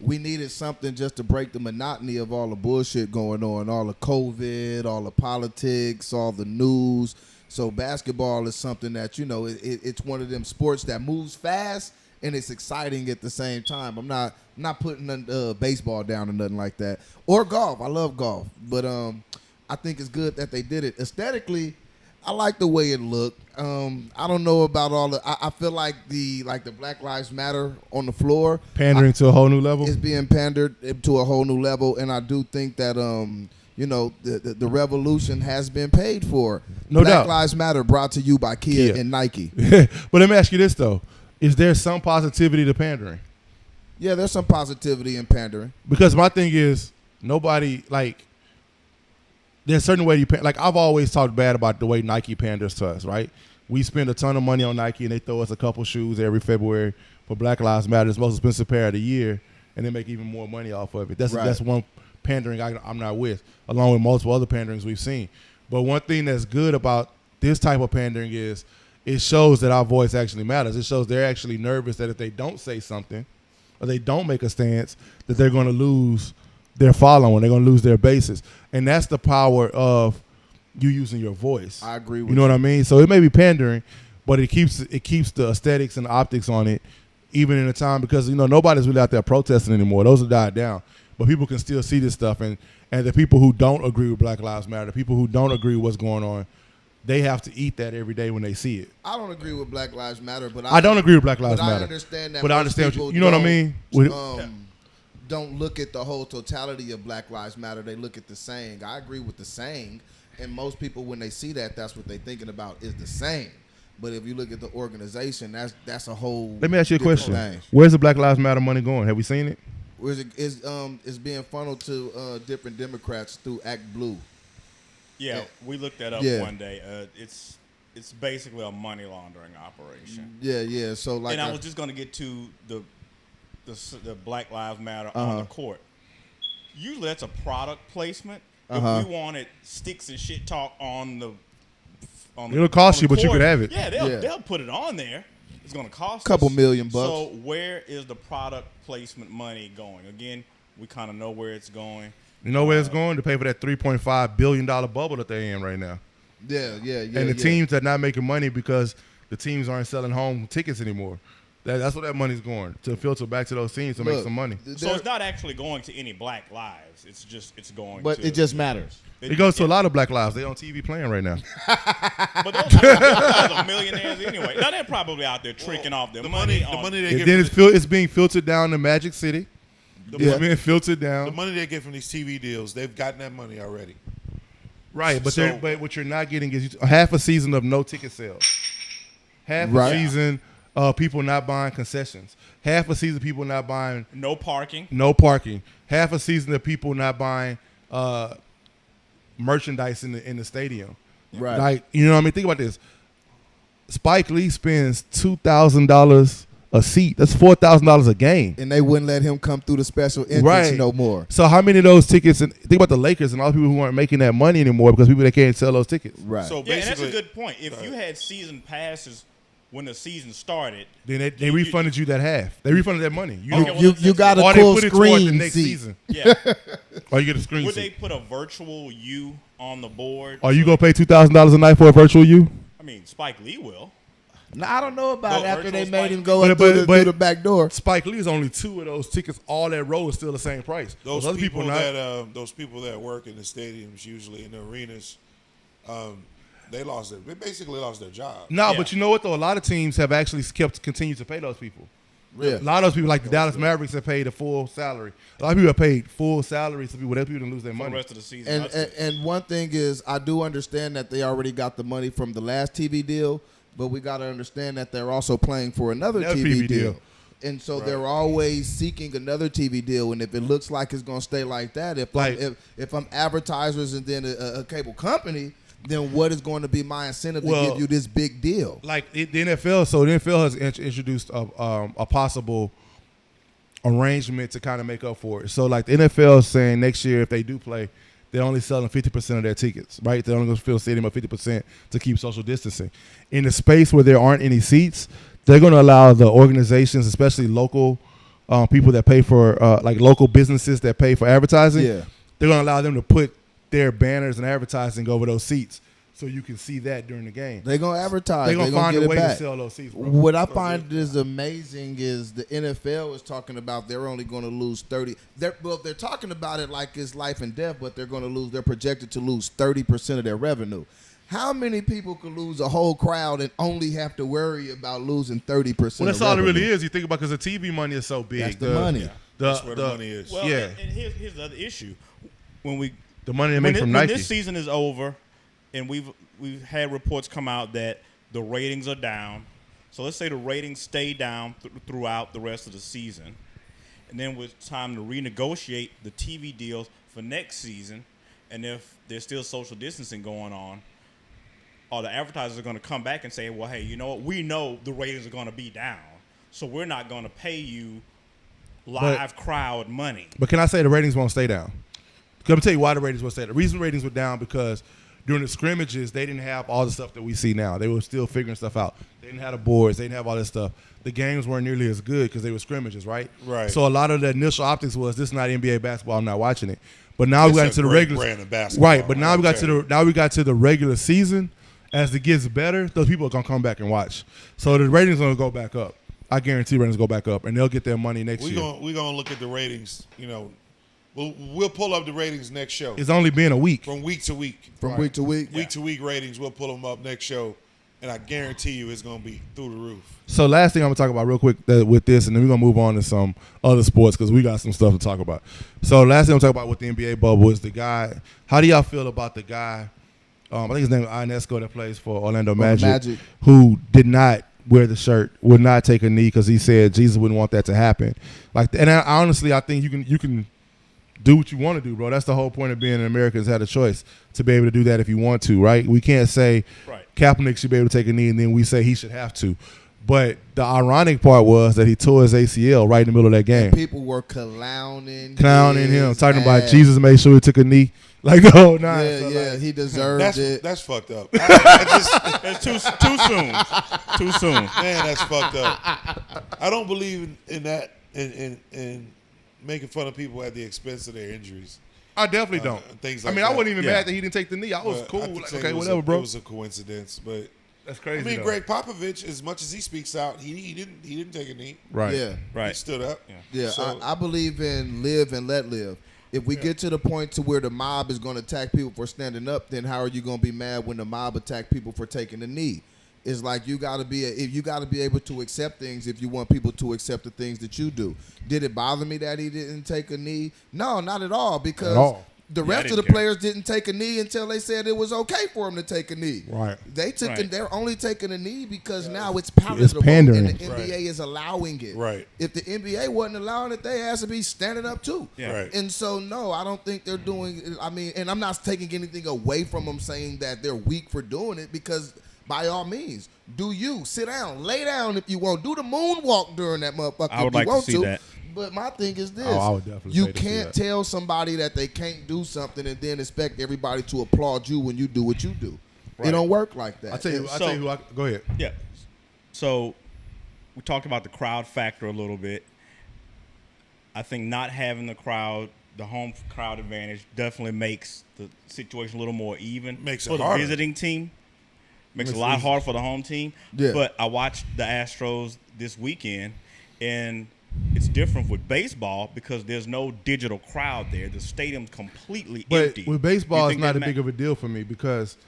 We needed something just to break the monotony of all the bullshit going on, all the COVID, all the politics, all the news. So basketball is something that, it's one of them sports that moves fast and it's exciting at the same time. I'm not putting baseball down or nothing like that. Or golf. I love golf. But I think it's good that they did it. Aesthetically, I like the way it looked. I don't know about all the. I feel like the Black Lives Matter on the floor Pandering to a whole new level. It's being pandered to a whole new level, and I do think that the revolution has been paid for. No Black doubt. Lives Matter brought to you by Kia Kia. and Nike. But let me ask you this though: is there some positivity to pandering? Yeah, there's some positivity in pandering. Because my thing is, nobody there's a certain way you like. I've always talked bad about the way Nike panders to us, right? We spend a ton of money on Nike, and they throw us a couple shoes every February for Black Lives Matter. It's the most expensive pair of the year, and they make even more money off of it. That's one pandering I'm not with, along with multiple other panderings we've seen. But one thing that's good about this type of pandering is it shows that our voice actually matters. It shows they're actually nervous that if they don't say something or they don't make a stance, that they're going to lose their following. They're going to lose their basis. And that's the power of you using your voice. I agree with you. Know what I mean? So it may be pandering, but it keeps the aesthetics and the optics on it, even in a time because, nobody's really out there protesting anymore. Those have died down. But people can still see this stuff. And the people who don't agree with Black Lives Matter, the people who don't agree with what's going on, they have to eat that every day when they see it. I don't agree with Black Lives Matter, but I don't agree with Black Lives Matter. I understand that. But I understand people you know what I mean? Don't look at the whole totality of Black Lives Matter. They look at the saying. I agree with the saying, and most people when they see that, that's what they're thinking about is the saying. But if you look at the organization, that's a whole. Let me ask you a question. thing. Where's the Black Lives Matter money going? Have we seen it? Where's it's being funneled to different Democrats through Act Blue. Yeah, we looked that up one day. It's basically a money laundering operation. Yeah. So and I was just going to get to the Black Lives Matter on the court. Usually that's a product placement. If we wanted Sticks-N-ShiTalk on the it'll cost you, but you could have it. Yeah, they'll put it on there. It's going to cost a couple us. $1 million. So where is the product placement money going? Again, we kind of know where it's going. You know where it's going? To pay for that $3.5 billion bubble that they're in right now. Yeah. And the teams are not making money because the teams aren't selling home tickets anymore. That's where that money's going, to filter back to those teams to make some money. So it's not actually going to any black lives. It's going but to. It just matters. It goes to a lot of black lives. They're on TV playing right now. But those guys are millionaires anyway. Now they're probably out there tricking off their money. The money they And get then from it's being filtered down to Magic City. It's being filtered down. the money they get from these TV deals, they've gotten that money already. Right, but So- but what you're not getting is half a season of no ticket sales. Half a season of people not buying concessions. Half a season of people not buying no parking. Half a season of people not buying merchandise in the stadium. Right. Like, you know what I mean? Think about this. Spike Lee spends $2,000 a seat. That's $4,000 a game. And they wouldn't let him come through the special entrance no more. So how many of those tickets? And think about the Lakers and all the people who aren't making that money anymore because people that can't sell those tickets. Right. So Yeah, and that's a basically, good point. If you had season passes when the season started, Then they refunded you that half. They refunded that money. You Okay, don't, well, you got a or cool they put it toward the screen next seat. season. yeah, Or you get a screen would they seat. put a virtual U on the board? Or you gonna pay $2,000 a night for a virtual U? I mean, Spike Lee will. Now, I don't know about Go it after virtual they made him Spike. go in through the back door. Spike Lee is only 2 of those tickets. All that row is still the same price. those other people not. that work in the stadiums, usually in the arenas, they basically lost their job. No, Yeah. but you know what though? A lot of teams have actually continued to pay those people. Yeah. A lot of those people, like the Dallas Mavericks, have paid a full salary. A lot of people have paid full salaries to people. That people didn't lose their For the money. rest of the season. And one thing is, I do understand that they already got the money from the last TV deal, but we got to understand that they're also playing for another TV deal. And so they're always seeking another TV deal. And if it looks like it's going to stay like that, if I'm advertisers and then a cable company, then what is going to be my incentive to give you this big deal? Like the NFL, so the NFL has introduced a possible arrangement to kind of make up for it. So like the NFL is saying next year if they do play, they're only selling 50% of their tickets, right? They're only going to fill stadium at 50% to keep social distancing. In the space where there aren't any seats, they're going to allow the organizations, especially local people that pay for, like local businesses that pay for advertising. Yeah. They're going to allow them to put their banners and advertising over those seats so you can see that during the game. They're going to advertise. They're going to find get a it way back. to sell those seats, bro. What I find is amazing is the NFL is talking about they're only going to lose 30. They're talking about it like it's life and death, but they're going to lose. They're projected to lose 30% of their revenue. How many people could lose a whole crowd and only have to worry about losing 30%? Well, that's all it really is. You think about because the TV money is so big. That's the money. Yeah. That's where the money is. Well, Yeah. and here's the other issue. The money they make from when Nike. this season is over, and we've had reports come out that the ratings are down. So let's say the ratings stay down throughout the rest of the season, and then it's time to renegotiate the TV deals for next season. And if there's still social distancing going on, all the advertisers are going to come back and say, well, hey, you know what? We know the ratings are going to be down, so we're not going to pay you live crowd money. But can I say the ratings won't stay down? Let me tell you why the ratings won't stay down. The reason ratings were down because during the scrimmages, they didn't have all the stuff that we see now. They were still figuring stuff out. They didn't have the boards. They didn't have all this stuff. The games weren't nearly as good because they were scrimmages, right? Right. So a lot of the initial optics was this is not NBA basketball. I'm not watching it. But now we got It's into a the great regular brand of basketball, right. But now I'll we got tell to you. the regular season. As it gets better, those people are gonna come back and watch. So the ratings are gonna go back up. I guarantee ratings go back up, and they'll get their money next year. We're gonna look at the ratings. You know, we'll pull up the ratings next show. It's only been a week. From week to week. From week to week. Week to week ratings, we'll pull them up next show, and I guarantee you it's gonna be through the roof. So last thing I'm gonna talk about real quick with this, and then we're gonna move on to some other sports because we got some stuff to talk about. So last thing I'm talking about with the NBA bubble is the guy. How do y'all feel about the guy? I think his name is Ionesco that plays for Orlando Magic, who did not wear the shirt, would not take a knee because he said Jesus wouldn't want that to happen. Honestly, I think you can do what you want to do, bro. That's the whole point of being an American is have a choice to be able to do that if you want to, right? We can't say Kaepernick should be able to take a knee and then we say he should have to. But the ironic part was that he tore his ACL right in the middle of that game. And people were clowning him, talking about ass. Jesus made sure he took a kney. Like, oh, nah. Yeah, so yeah, like, he deserved it. That's fucked up. It's too soon. Too soon. Man, that's fucked up. I don't believe in that in making fun of people at the expense of their injuries. I definitely don't. Things I like mean, that. I wasn't even mad that he didn't take the knee. I was But cool. I could Like, say okay, it was whatever, bro. It was a coincidence, but That's crazy. I mean, though. Greg Popovich, as much as he speaks out, he didn't take a knee. Right. Yeah. He stood up. Yeah, So, I believe in live and let live. If we get to the point to where the mob is going to attack people for standing up, then how are you going to be mad when the mob attack people for taking the knee? It's like you got to be able to accept things if you want people to accept the things that you do. Did it bother me that he didn't take a knee? No, not at all, because At all. the rest of the didn't care. players didn't take a knee until they said it was okay for them to take a knee. Right. They're only taking a knee because now it's palatable pandering. and the NBA is allowing it. Right. If the NBA wasn't allowing it, they has to be standing up too. Yeah. Right. And so no, I don't think they're doing. I mean, and I'm not taking anything away from them saying that they're weak for doing it, because by all means, do you sit down, lay down if you want, do the moonwalk during that motherfucker. I would if you like to want see that. But my thing is this: Oh, I would definitely you say to see can't that. tell somebody that they can't do something and then expect everybody to applaud you when you do what you do. Right. It don't work like that. I tell you who. Go ahead. Yeah. So we talked about the crowd factor a little bit. I think not having the crowd, the home crowd advantage, definitely makes the situation a little more even. Makes it for the harder. visiting team. Makes it a lot harder for the home team. Yeah. But I watched the Astros this weekend, and it's different with baseball because there's no digital crowd there. The stadium's completely But empty. with baseball, You it's think not that a big of a deal for me because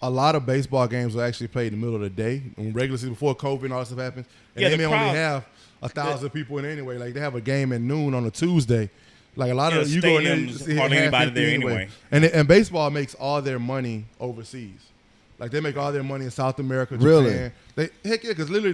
a lot of baseball games are actually played in the middle of the day. In regular season, before COVID and all that stuff happens. And Yeah, they the may only crowd- have 1,000 people in anyway. Like, they have a game at noon on a Tuesday. Like, a lot Yeah, of the you go in there, stadium's see hardly half anybody empty there anyway. And baseball makes all their money overseas. Like, they make all their money in South America, Japan. Really? Heck yeah, because literally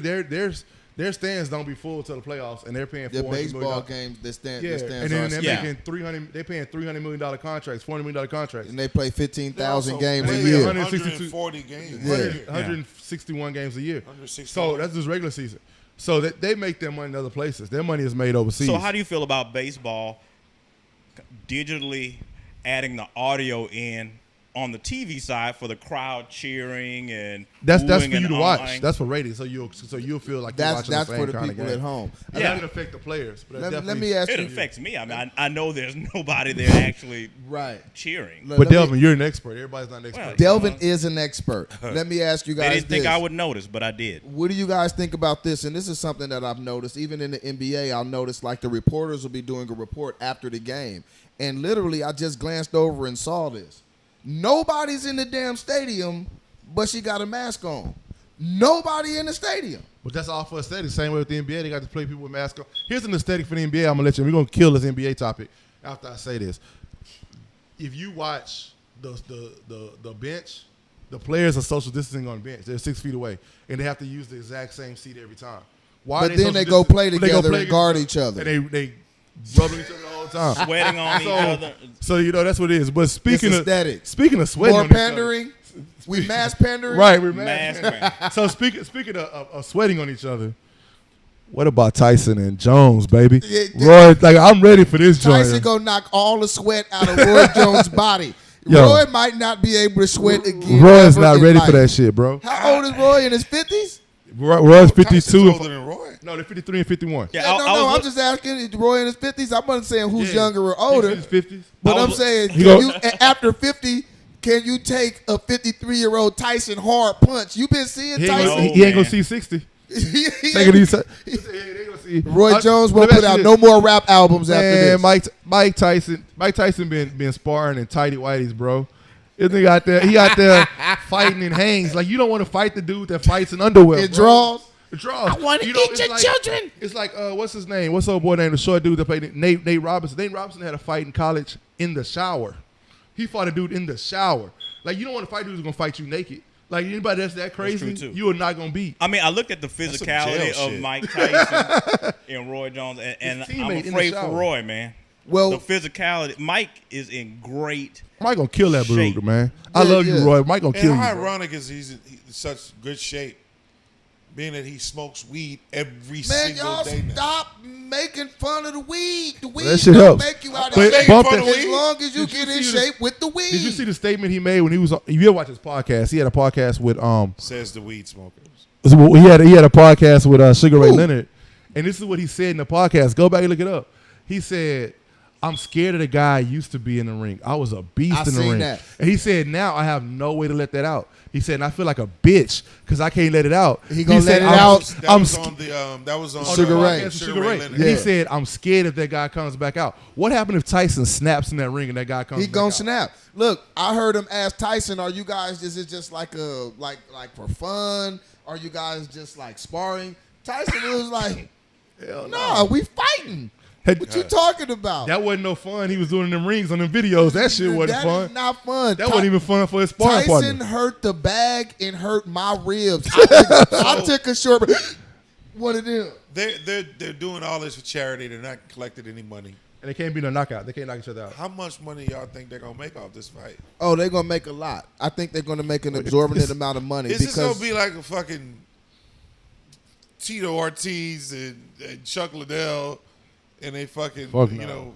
their stands don't be full till the playoffs, and they're paying the $400 baseball million. games, the Yeah, stands and then they're Yeah. making they're paying $300 million contracts, $400 million contracts. and they play 15,000 also games a play year. 162 140 games. Yeah. a year. 161 games a year. 161. So that's just regular season. So they make their money in other places. Their money is made overseas. So how do you feel about baseball digitally adding the audio in on the TV side for the crowd cheering and that's for booing you and to watch. awing? That's for ratings. So you'll feel like you're watching That's the same for the kind people of game. at home. It doesn't affect the players. But Let me ask It you. affects me. I mean, I know there's nobody there actually Right. cheering. Let But me- Delvin, you're an expert. Everybody's not an expert. Well, Delvin is an expert. Let me ask you They guys didn't think this. I would notice, but I did. What do you guys think about this? And this is something that I've noticed. Even in the NBA, I'll notice like the reporters will be doing a report after the game. And literally, I just glanced over and saw this. Nobody's in the damn stadium, but she got a mask on. Nobody in the stadium. But that's all for aesthetic. Same way with the NBA, they got to play people with masks on. Here's an aesthetic for the NBA. I'm gonna let you. We're gonna kill this NBA topic after I say this. If you watch the bench, the players are social distancing on the bench. They're 6 feet away, and they have to use the exact same seat every time. Why? But are then social they go distancing? play Well, they together play and guard against each other. And they rubbing each other all the time. Sweating on each other. So you know that's what it is. But speaking of aesthetic. sweating More on each other- pandering. We mass pandering. right? We're Mask mad. man. So speaking of sweating on each other, what about Tyson and Jones, baby? Yeah, Roy, like I'm ready for this Tyson joint. gonna knock all the sweat out of Roy Jones' body. Yo. Roy might not be able to sweat again. Roy is ever not in ready life. for that shit, bro. How old is Roy? In his 50s? Roy's 52. Tyson's older than Roy. No, they're 53 and 51. Yeah, Yeah, I was I'm look- just asking. Is Roy in his 50s? I'm not saying who's Yeah. younger or older. He's in his 50s. But I I'm was- saying, He can go- you, after 50, can you take a 53-year-old Tyson hard punch? You been seeing He ain't, Tyson? gonna, No, he ain't gonna man. see 60. He Take it easy. He ain't gonna see. Roy Jones let won't me put ask out you no this. more rap albums after Man, this. Mike Tyson been sparring in tighty whities, bro. This nigga out there, he out there fighting in hangs. Like you don't want to fight the dude that fights in underwear. It bro. draws. It draws. I want to You know, eat it's your like- children. It's like what's his name? What's the old boy name? The short dude that played Nate Robinson. Nate Robinson had a fight in college in the shower. He fought a dude in the shower. Like you don't want to fight dudes who's gonna fight you naked. Like anybody that's that crazy, true, too. you are not gonna beat. I mean, I looked at the some physicality jail of shit. Mike Tyson and Roy Jones, and His I'm teammate in the afraid for shower. Roy, man. Well, The physicality. Mike is in great. Mike gonna kill that Shape. dude, man. I Yeah, love yeah. you, Roy. Mike gonna And kill you. how bro. ironic is he's in such good shape, being that he smokes weed every man, single y'all day now. stop making fun of the weed. The weed That shit don't helps. make you out of But shape bump that- as long as you Did you get in see the- shape with the weed. Did you see the statement he made when he was? If you ever watch his podcast, he had a podcast with Says the weed smokers. he had a podcast with Sugar Ray Ooh. Leonard, and this is what he said in the podcast. Go back and look it up. He said, "I'm scared of the guy I used to be in the ring. I was a beast I in the seen ring." that. And he said, "Now I have no way to let that out." He said, and "I feel like a bitch because I can't let it out." He gonna said, let it I'm- out. That I'm was sc- on the that was on Sugar the Ray. podcast with Sugar Ray. Leonard. And he Yeah. said, "I'm scared if that guy comes back out." What happened if Tyson snaps in that ring and that guy comes? He back gonna out? snap. Look, I heard him ask Tyson, "Are you guys? Is it just like for fun? Are you guys just like sparring?" Tyson was like, Hell "Nah, we fighting. Had- What you talking about? That wasn't no fun. He was doing them rings on them videos. That shit wasn't That fun. is not fun. That wasn't even fun for his sparring Tyson partner. hurt the bag and hurt my ribs. I took a short. One of them. They're doing all this for charity. They're not collecting any money. And they can't be no knockout. They can't knock each other out. How much money y'all think they're gonna make off this fight? Oh, they're gonna make a lot. I think they're gonna make an exorbitant amount of money Is this because gonna be like a fucking Tito Ortiz and Chuck Liddell and they fucking Fuck you no. know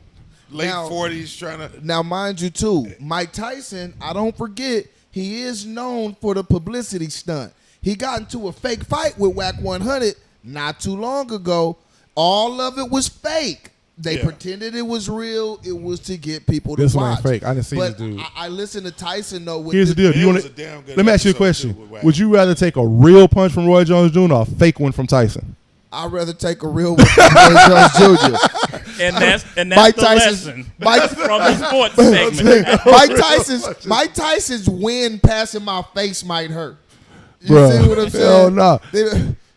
late Now- 40s trying to now, mind you, too, Mike Tyson. I don't forget he is known for the publicity stunt. He got into a fake fight with Whack 100 not too long ago. All of it was fake. They Yeah. pretended it was real. It was to get people to This one watch. ain't fake. I didn't see but this dude. I listened to Tyson though. With Here's the deal. Do you It want was a damn good Let me ask you a episode, question. too, with Wack. Would you rather take a real punch from Roy Jones Jr. or a fake one from Tyson? I'd rather take a real one from Roy Jones Jr. And that's Mike the Tyson's lesson Mike, from the sports segment. Mike Tyson's wind passing my face might hurt. You Bruh, see what I'm saying? hell nah.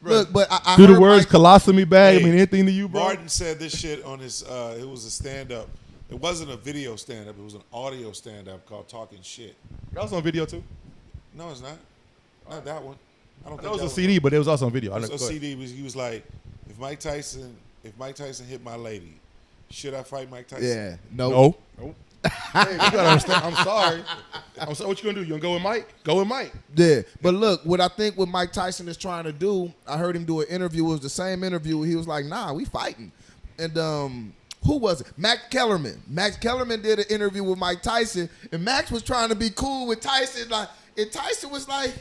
Look, but I Do heard the words Mike, colostomy bag Hey, mean anything to you, bro? Martin said this shit on his it was a stand up. It wasn't a video stand up, it was an audio stand up called Talking Shit. That was on video too. No, it's not. Not that one. I don't That think was that a CD, but it was also on video. I know. a CD. He was like, if Mike Tyson hit my lady, should I fight Mike Tyson? yeah, no. No. Hey, you gotta understand. I'm sorry. What you gonna do? You gonna go with Mike? Go with Mike. Yeah, but look, what I think what Mike Tyson is trying to do, I heard him do an interview. It was the same interview. He was like, "Nah, we fighting." And who was it? Max Kellerman. Max Kellerman did an interview with Mike Tyson, and Max was trying to be cool with Tyson. And Tyson was like,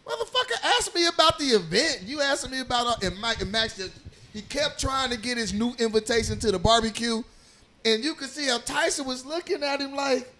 "Motherfucker, ask me about the event. You asking me about and Max just he kept trying to get his new invitation to the barbecue, and you could see how Tyson was looking at him like,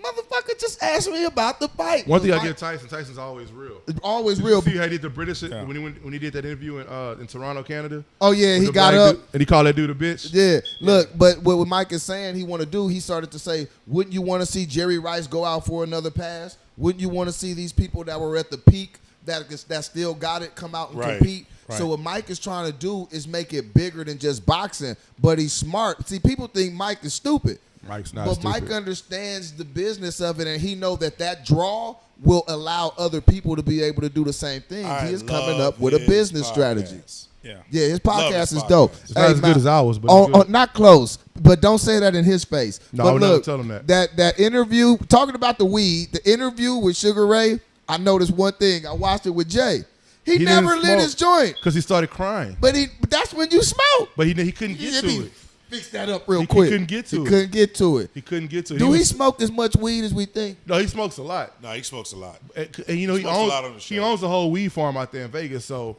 "Motherfucker, just ask me about the fight." One thing I give Tyson's always real. Always Did real. you see how he did the British when he did that interview in Toronto, Canada? Oh yeah, With he the got black up. dude, and he called that dude a bitch. Yeah, look, but what Mike is saying he want to do, he started to say, wouldn't you want to see Jerry Rice go out for another pass? Wouldn't you want to see these people that were at the peak that still got it come out and compete? Right. So what Mike is trying to do is make it bigger than just boxing, but he's smart. See, people think Mike is stupid. Mike's not But stupid. Mike understands the business of it, and he know that draw will allow other people to be able to do the same thing. I He is coming love up with a his busince podcast. strategy. Yeah. Yeah, his Love podcast his is dope. podcast. It's not as good as ours, but it's good. not close. But don't say that in his face. No, but I would never look, tell him that. That interview, talking about the weed, the interview with Sugar Ray, I noticed one thing. I watched it with Jay. He He never didn't lit smoke. his joint. Because he started crying. But that's when you smoke. But he couldn't get to it. Fix that up real He quick. couldn't get to He it. couldn't get to it. He couldn't get to it. Do he was- smoke as much weed as we think? No, he smokes a lot. No, he smokes a lot. And you know, Smokes a lot on the he show. owns a whole weed farm out there in Vegas, so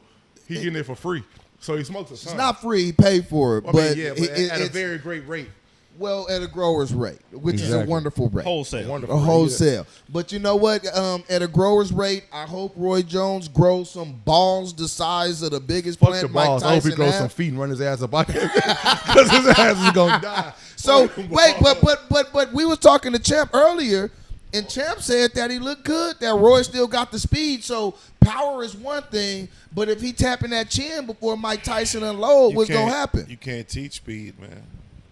he getting it for free. So he smokes a ton. It's not free. He paid for it. I but mean, yeah, but at a it's, very great rate. well, at a grower's rate, which is a Exactly. wonderful rate. Wholesale. Wonderful. A rate, wholesale. But you know what? At a grower's rate, I hope Roy Jones grows some balls the size of the biggest Fuck plant the Mike balls. I hope he Tyson grows has. some feet and run his ass up out here. Because his ass is going to die. So wait, but we was talking to Champ earlier, and Champ said that he looked good. That Roy still got the speed. So power is one thing, but if he tapping that chin before Mike Tyson unload, You what's gonna can't- happen? You can't teach speed, man.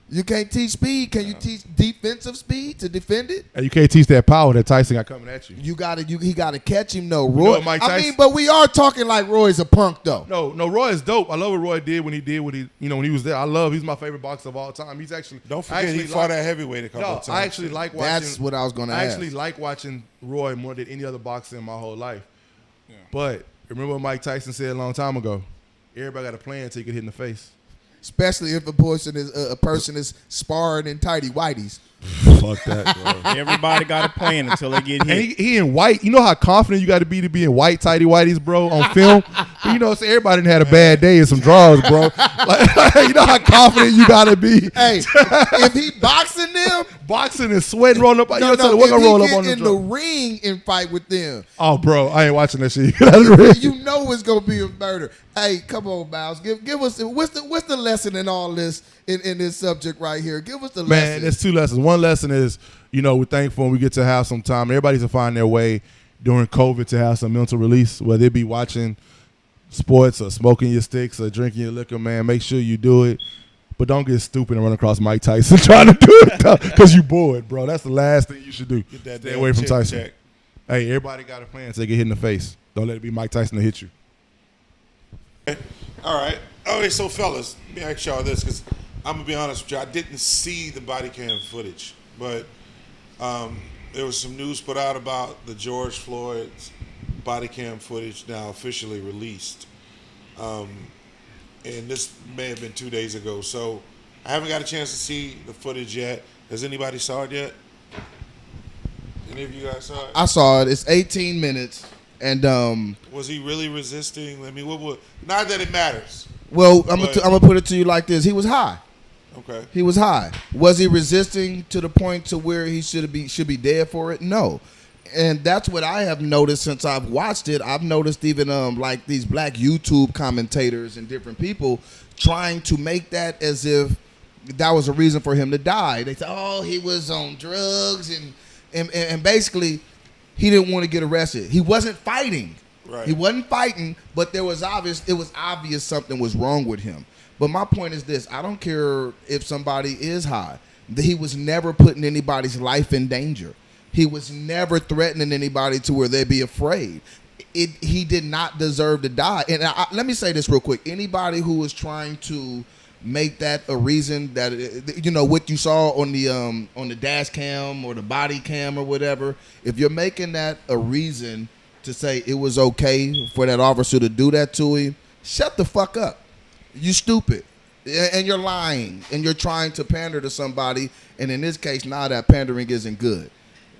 You can't teach speed. Can you teach defensive speed to defend it? And you can't teach that power that Tyson got coming at you. He gotta catch him though. know Roy. what Mike I mean, Tyson- but we are talking like Roy's a punk though. No, Roy is dope. I love what Roy did when he when he was there. He's my favorite boxer of all time. He's actually Don't forget he fought at heavyweight a couple of times. I actually like watching. That's what I was gonna I ask. actually like watching Roy more than any other boxer in my whole life. But remember what Mike Tyson said a long time ago? Everybody got a plan until you get hit in the face. Especially if a person is sparring in tighty whities. Fuck that, bro. Everybody got a plan until they get And hit. he in white. You know how confident you got to be in white tighty whities, bro, on film. But you know, so everybody done had a bad day and some draws, bro. Like, you know how confident you got to be. Hey, if he boxing them, Boxing and sweating, rolling up. no, We're if gonna he roll up get on the in the draw. ring and fight with them, Oh, bro, I ain't watching that shit. That's real. you know it's gonna be a murder. Hey, come on, Miles, give us what's the lesson in all this in this subject right here? Give us the Man, lesson. there's two lessons. One lesson is, we're thankful and we get to have some time. Everybody's to find their way during COVID to have some mental release, whether it be watching sports or smoking your sticks or drinking your liquor, man. Make sure you do it. But don't get stupid and run across Mike Tyson trying to do it because you bored, bro. That's the last thing you should do. Get that Stay damn away from chin Tyson. check. Hey, everybody got a plan until they get hit in the face. Don't let it be Mike Tyson to hit you. All right. Okay, so fellas, let me ask y'all this because I'm gonna be honest with you. I didn't see the body cam footage, but there was some news put out about the George Floyd's body cam footage now officially released. And this may have been 2 days ago, so I haven't got a chance to see the footage yet. Has anybody saw it yet? Any of you guys saw it? I saw it. It's 18 minutes, and Was he really resisting? I mean, not that it matters. well, I'm But- gonna put it to you like this: he was high. Okay. He was high. Was he resisting to the point to where he should be dead for it? No. And that's what I have noticed since I've watched it. I've noticed even like these black YouTube commentators and different people trying to make that as if that was a reason for him to die. They say, "Oh, he was on drugs," and basically he didn't want to get arrested. He wasn't fighting. Right. He wasn't fighting, but it was obvious something was wrong with him. But my point is this: I don't care if somebody is high. He was never putting anybody's life in danger. He was never threatening anybody to where they'd be afraid. He did not deserve to die. And let me say this real quick: anybody who is trying to make that a reason that what you saw on the dash cam or the body cam or whatever. If you're making that a reason to say it was okay for that officer to do that to him, shut the fuck up. You stupid. And you're lying. And you're trying to pander to somebody. And in this case, now that pandering isn't good.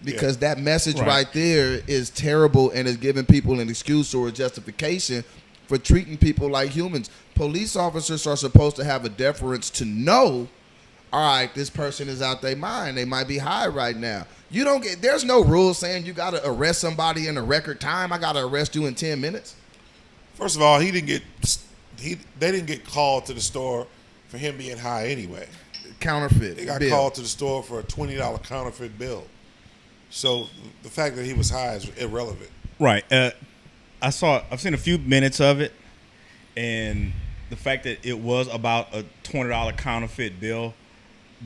Because that message right there is terrible and is giving people an excuse or a justification for treating people like humans. Police officers are supposed to have a deference to know, all right, this person is out their mind. They might be high right now. There's no rule saying you got to arrest somebody in a record time. I got to arrest you in 10 minutes. First of all, they didn't get called to the store for him being high anyway. Counterfeit. They got bill. called to the store for a $20 counterfeit bill. So the fact that he was high is irrelevant. Right. I've seen a few minutes of it, and the fact that it was about a $20 counterfeit bill,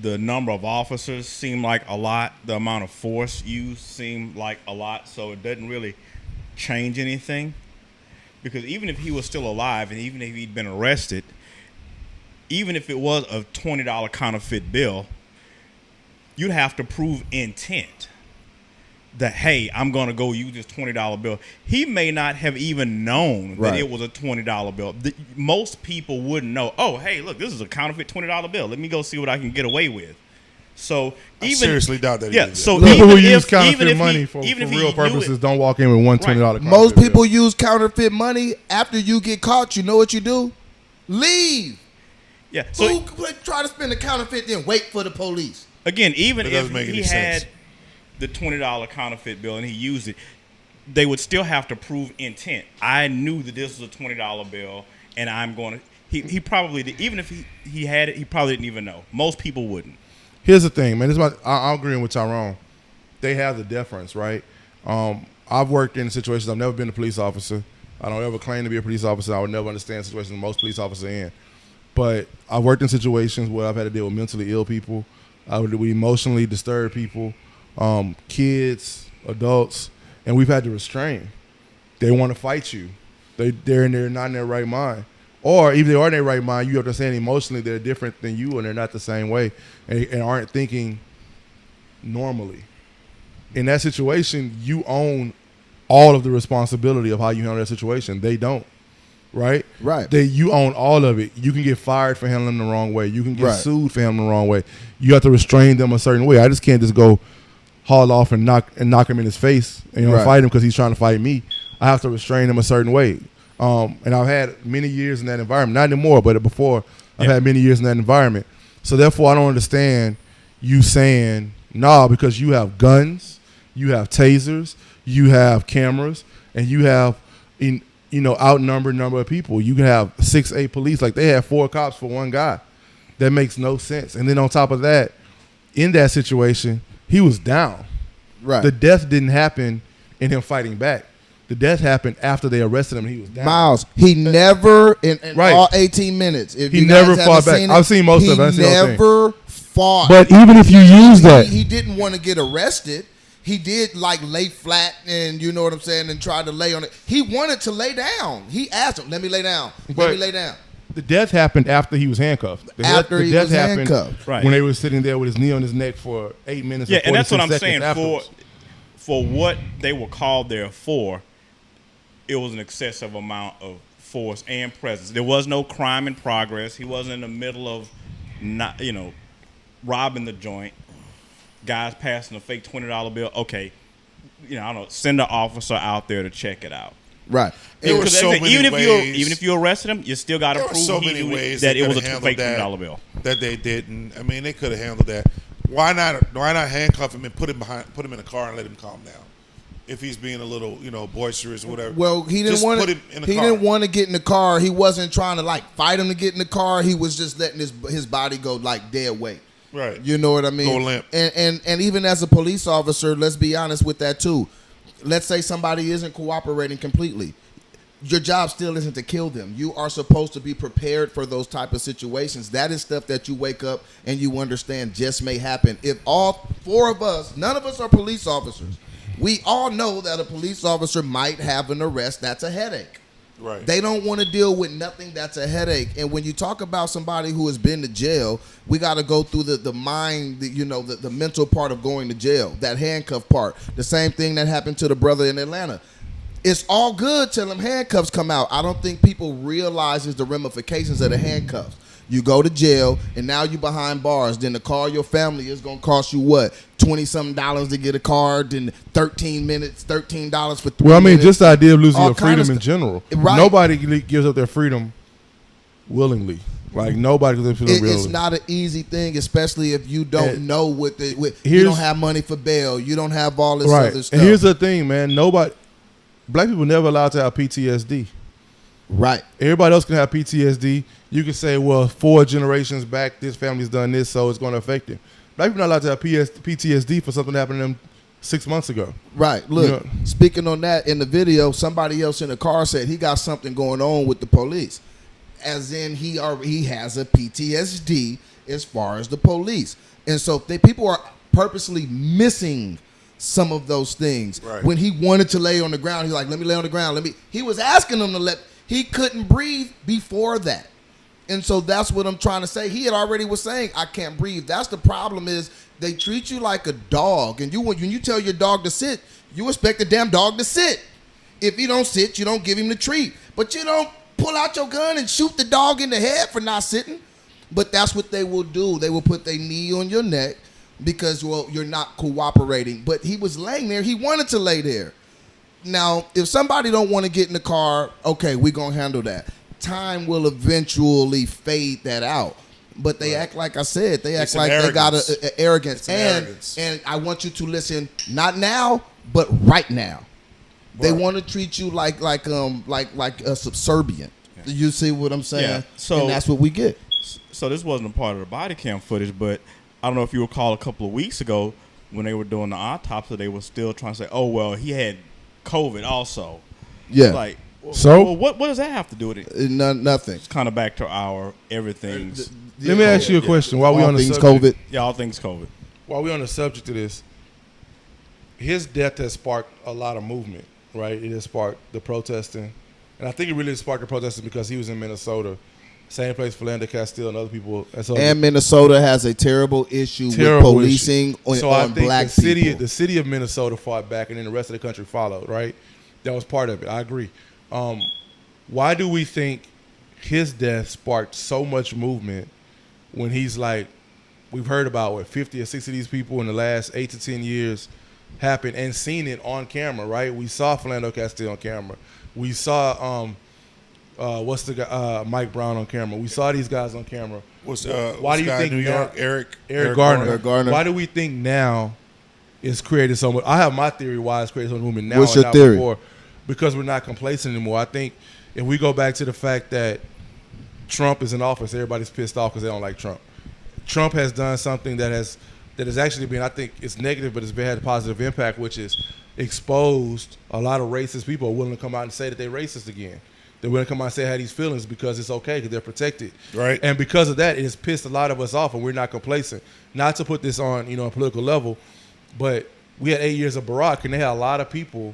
the number of officers seemed like a lot. The amount of force used seemed like a lot. So it doesn't really change anything. Because even if he was still alive and even if he'd been arrested, even if it was a $20 counterfeit bill, you'd have to prove intent. That, hey, I'm going to go use this $20 bill. He may not have even known that it was a $20 bill. Most people wouldn't know, oh, hey, look, this is a counterfeit $20 bill. Let me go see what I can get away with. So I seriously doubt that he did that. So people who even use if- counterfeit even if money he- for even if he real knew purposes it- don't walk in with one $20 counterfeit Most bill. people use counterfeit money. After you get caught, you know what you do? Leave. Yeah. So Who try to spend a counterfeit then wait for the police? again, even That if doesn't make he any had sense. the $20 counterfeit bill and he used it, they would still have to prove intent. I knew that this was a $20 bill, and I'm going to. He probably did, even if he had it, he probably didn't even know. Most people wouldn't. Here's the thing, man. I'm agreeing with Tyrone. They have the deference, right? I've worked in situations. I've never been a police officer. I don't ever claim to be a police officer. I would never understand situations most police officers are in. But I've worked in situations where I've had to deal with mentally ill people. I would with emotionally disturbed people, kids, adults, and we've had to restrain. They want to fight you. They're not in their right mind. Or if they are in their right mind, you understand emotionally they're different than you and they're not the same way and aren't thinking normally. In that situation, you own all of the responsibility of how you handle that situation. They don't, right? Right. You own all of it. You can get fired for handling them the wrong way. You can get Right. sued for handling them the wrong way. You have to restrain them a certain way. I just can't just go haul off and knock him in his face and Right. fight him because he's trying to fight me. I have to restrain him a certain way. And I've had many years in that environment. Not anymore, but before I've had many years in that environment. So therefore, I don't understand you saying, nah, because you have guns, you have tasers, you have cameras, and you have outnumbered number of people. You can have 6-8 police. Like they had 4 cops for one guy. That makes no sense. And then on top of that, in that situation, he was down. Right. The death didn't happen in him fighting back. The death happened after they arrested him. And he was down. Miles, he never in Right. all 18 minutes. If He you never guys fought haven't back. seen it, I've seen most of it. I've He seen the whole thing. never fought. But even if you use that, He didn't want to get arrested. He did lay flat and you know what I'm saying and tried to lay on it. He wanted to lay down. He asked him, "Let me lay down. Let But- me lay down." the death happened after he was handcuffed. After he death was happened handcuffed. Right. when they were sitting there with his knee on his neck for 8 minutes. Yeah, and that's what 46 I'm saying. seconds afterwards. For what they were called there for, it was an excessive amount of force and presence. There was no crime in progress. He wasn't in the middle of robbing the joint. Guys passing a fake $20 bill. Okay, I don't know. Send an officer out there to check it out. Right. There were Because so even many ways. if you arrested him, you still got to There were prove so he many knew ways that they it was a could have fake handled $20 bill. that they didn't. I mean, they could have handled that. Why not handcuff him and put him in a car and let him calm down? If he's being a little, boisterous or whatever. Well, he didn't Just want put to. him in a He car. didn't want to get in the car. He wasn't trying to fight him to get in the car. He was just letting his body go dead weight. Right. You know what I mean? Go limp. And even as a police officer, let's be honest with that too. Let's say somebody isn't cooperating completely. Your job still isn't to kill them. You are supposed to be prepared for those type of situations. That is stuff that you wake up and you understand just may happen. If all 4 of us, none of us are police officers. We all know that a police officer might have an arrest. That's a headache. Right. They don't want to deal with nothing that's a headache. And when you talk about somebody who has been to jail, we got to go through the mind, the mental part of going to jail, that handcuff part. The same thing that happened to the brother in Atlanta. It's all good till them handcuffs come out. I don't think people realizes the ramifications of the handcuffs. You go to jail, and now you behind bars. Then to call your family is going to cost you what? $20-something to get a card, then 13 minutes, $13 for 3 Well, I mean, minutes. just the idea of losing All your kind of freedom in stuff. general. Right. Nobody gives up their freedom willingly. Like, nobody gives up their freedom willingly. It's not an easy thing, especially if you don't know what you here's- don't have money for bail. You don't have all this Right. other stuff. And here's the thing, man. Black people never allowed to have PTSD. right. Everybody else can have PTSD. You can say, well, 4 generations back, this family's done this, so it's going to affect them. Black people not allowed to have PTSD for something that happened to them 6 months ago. Right. Look, speaking on that, in the video, somebody else in the car said he got something going on with the police. As in he has a PTSD as far as the police. And so people are purposely missing some of those things. Right. When he wanted to lay on the ground, he's like, let me lay on the ground. He was asking them to he couldn't breathe before that. And so that's what I'm trying to say. He had already was saying, I can't breathe. That's the problem is they treat you like a dog. And when you tell your dog to sit, you expect the damn dog to sit. If he don't sit, you don't give him the treat. But you don't pull out your gun and shoot the dog in the head for not sitting. But that's what they will do. They will put their knee on your neck because, well, you're not cooperating. But he was laying there. He wanted to lay there. Now, if somebody don't want to get in the car, okay, we're going to handle that. Time will eventually fade that out. But they act like I said, they act like they got an arrogance. And I want you to listen, not now, but right now. They want to treat you like a subservient. Yeah. You see what I'm saying? Yeah. So and that's what we get. So this wasn't a part of the body cam footage, but I don't know if you recall a couple of weeks ago when they were doing the autopsy, they were still trying to say, oh, well, he had COVID also. Yeah. Like, so well, what does that have to do with it? Nothing. It's kind of back to our everything's. Let me ask you a question while we All on the things subject. COVID. Yeah, all things COVID. While we on the subject of this, his death has sparked a lot of movement, right? It has sparked the protesting. And I think it really sparked the protesting because he was in Minnesota. Same place Philando Castile and other people. And Minnesota has a terrible issue with policing on black people. The city of Minnesota fought back, and then the rest of the country followed, right? That was part of it. I agree. Why do we think his death sparked so much movement when he's like, we've heard about, 50 or 60 of these people in the last 8 to 10 years happen and seen it on camera, right? We saw Philando Castile on camera. We saw what's the guy, Mike Brown on camera. We saw these guys on camera. Why do you think New York, now, Eric Garner. Why do we think now it's created so much? I have my theory why it's created so much movement now. What's and your not theory? Before, because we're not complacent anymore. I think if we go back to the fact that Trump is in office, everybody's pissed off because they don't like Trump. Trump has done something that has actually been, I think it's negative, but it's had a positive impact, which is exposed a lot of racist people are willing to come out and say that they're racist again. They're willing to come out and say I had these feelings because it's okay, because they're protected. Right. And because of that, it has pissed a lot of us off, and we're not complacent. Not to put this on, a political level, but we had 8 years of Barack, and they had a lot of people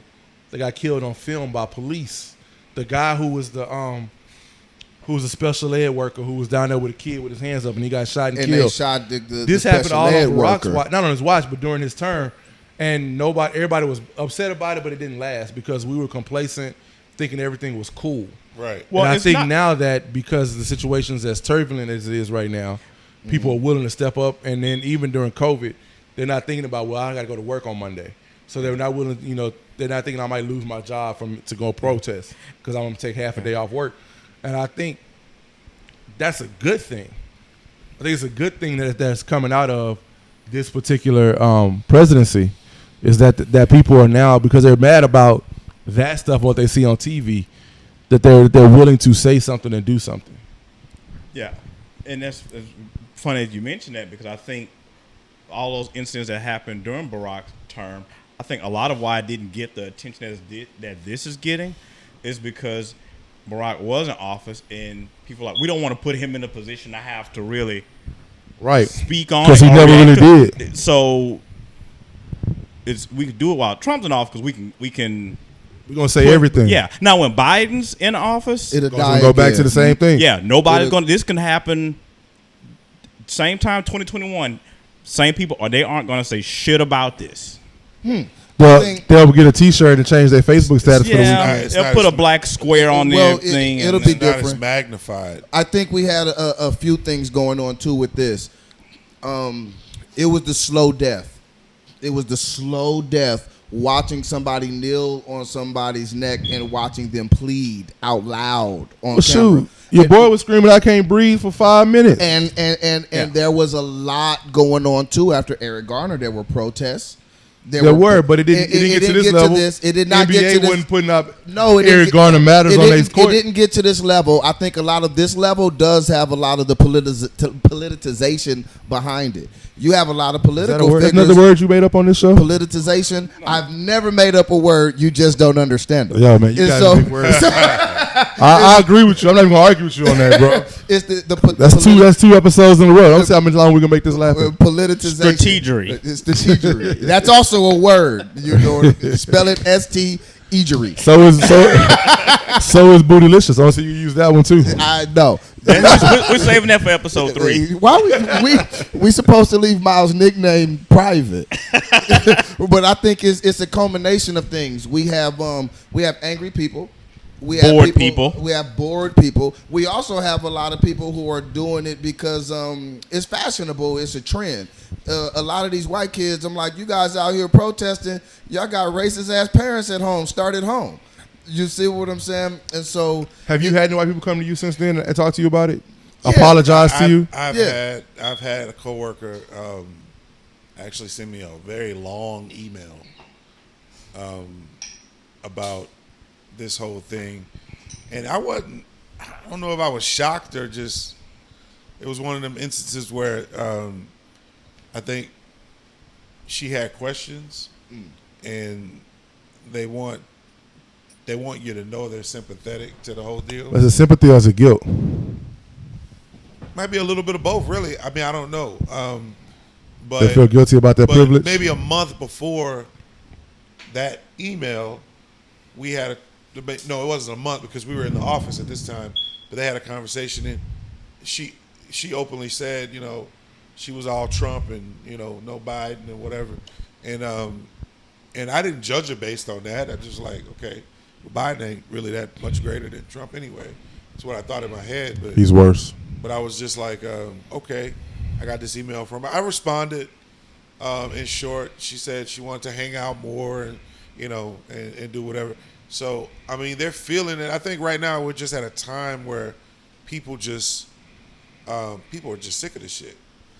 that got killed on film by police. The guy who was a special ed worker who was down there with a kid with his hands up, and he got shot and killed. They shot the this happened special all ed on Barack's worker. watch, not on his watch, but during his term. And everybody was upset about it, but it didn't last because we were complacent, thinking everything was cool. Right. Well, and I think now that because the situation's as turbulent as it is right now, people are willing to step up. And then even during COVID, they're not thinking about, well, I got to go to work on Monday. So they're not willing, they're not thinking I might lose my job to go protest because I'm going to take half a day off work. And I think that's a good thing. I think it's a good thing that's coming out of this particular presidency is that people are now, because they're mad about that stuff, what they see on TV, that they're willing to say something and do something. Yeah, and that's funny that you mentioned that because I think all those incidents that happened during Barack's term, I think a lot of why it didn't get the attention that this is getting is because Barack was in office and people we don't want to put him in a position to have to really speak on it. Because he never really did. So we can do it while Trump's in office because we can We're gonna say everything. Yeah. Now when Biden's in office, It'll It's die gonna go back again. to the same thing. yeah, nobody's going to, this can happen same time 2021. Same people, or they aren't going to say shit about this. Well, think- they'll get a T-shirt and change their Facebook status for the Yeah, weekend. It's they'll not put as- a black square on Well, their thing. it'll and- be It's not as different. magnified. I think we had a few things going on too with this. It was the slow death. It was the slow death. Watching somebody kneel on somebody's neck and watching them plead out loud on Well, camera. shoot, your boy was screaming, "I can't breathe" for 5 minutes. And there was a lot going on too after Eric Garner. There were protests. There were, but it didn't get to this level. It did not NBA get to this. wasn't putting up No, it Eric didn't, Garner matters it on didn't- his court. It didn't get to this level. I think a lot of this level does have a lot of the politicization behind it. You have a lot of Is that a political word? That's figures. another word you made up on this show? Politicization. I've never made up a word. You just don't understand it. Yo, man, you And got so- big words. I agree with you. I'm not even gonna argue with you on that, bro. It's the That's two episodes in a row. Don't say how much longer we gonna make this last. politicization. Strategery. It's strategery. That's also a word. You know, spell it S-T-egery. So is bootylicious. I want to see you use that one too. I know. we're saving that for episode 3. Why we supposed to leave Miles' nickname private? But I think it's a culmination of things. We have angry people. We have Bored people. We have bored people. We also have a lot of people who are doing it because it's fashionable. It's a trend. A lot of these white kids, I'm like, you guys out here protesting. Y'all got racist ass parents at home. Start at home. You see what I'm saying? And so, Have you had any white people come to you since then and talk to you about it? Yeah. Apologize to you? I've Yeah. had a coworker actually send me a very long email about this whole thing, and I don't know if I was shocked or just it was one of them instances where I think she had questions and they want you to know they're sympathetic to the whole deal. Is it sympathy or is it guilt? Might be a little bit of both, really. I mean, I don't know. But They feel guilty about their but privilege? maybe a month before that email, we had a debate. No, it wasn't a month because we were in the office at this time. But they had a conversation, and she openly said, you know, she was all Trump and, you know, no Biden and whatever. And I didn't judge her based on that. I just like, okay, well, Biden ain't really that much greater than Trump anyway. That's what I thought in my head. But He's worse. But I was just like, okay, I got this email from her. I responded in short. She said she wanted to hang out more and, you know, and do whatever. So, I mean, they're feeling it. I think right now we're just at a time where people are just sick of this shit.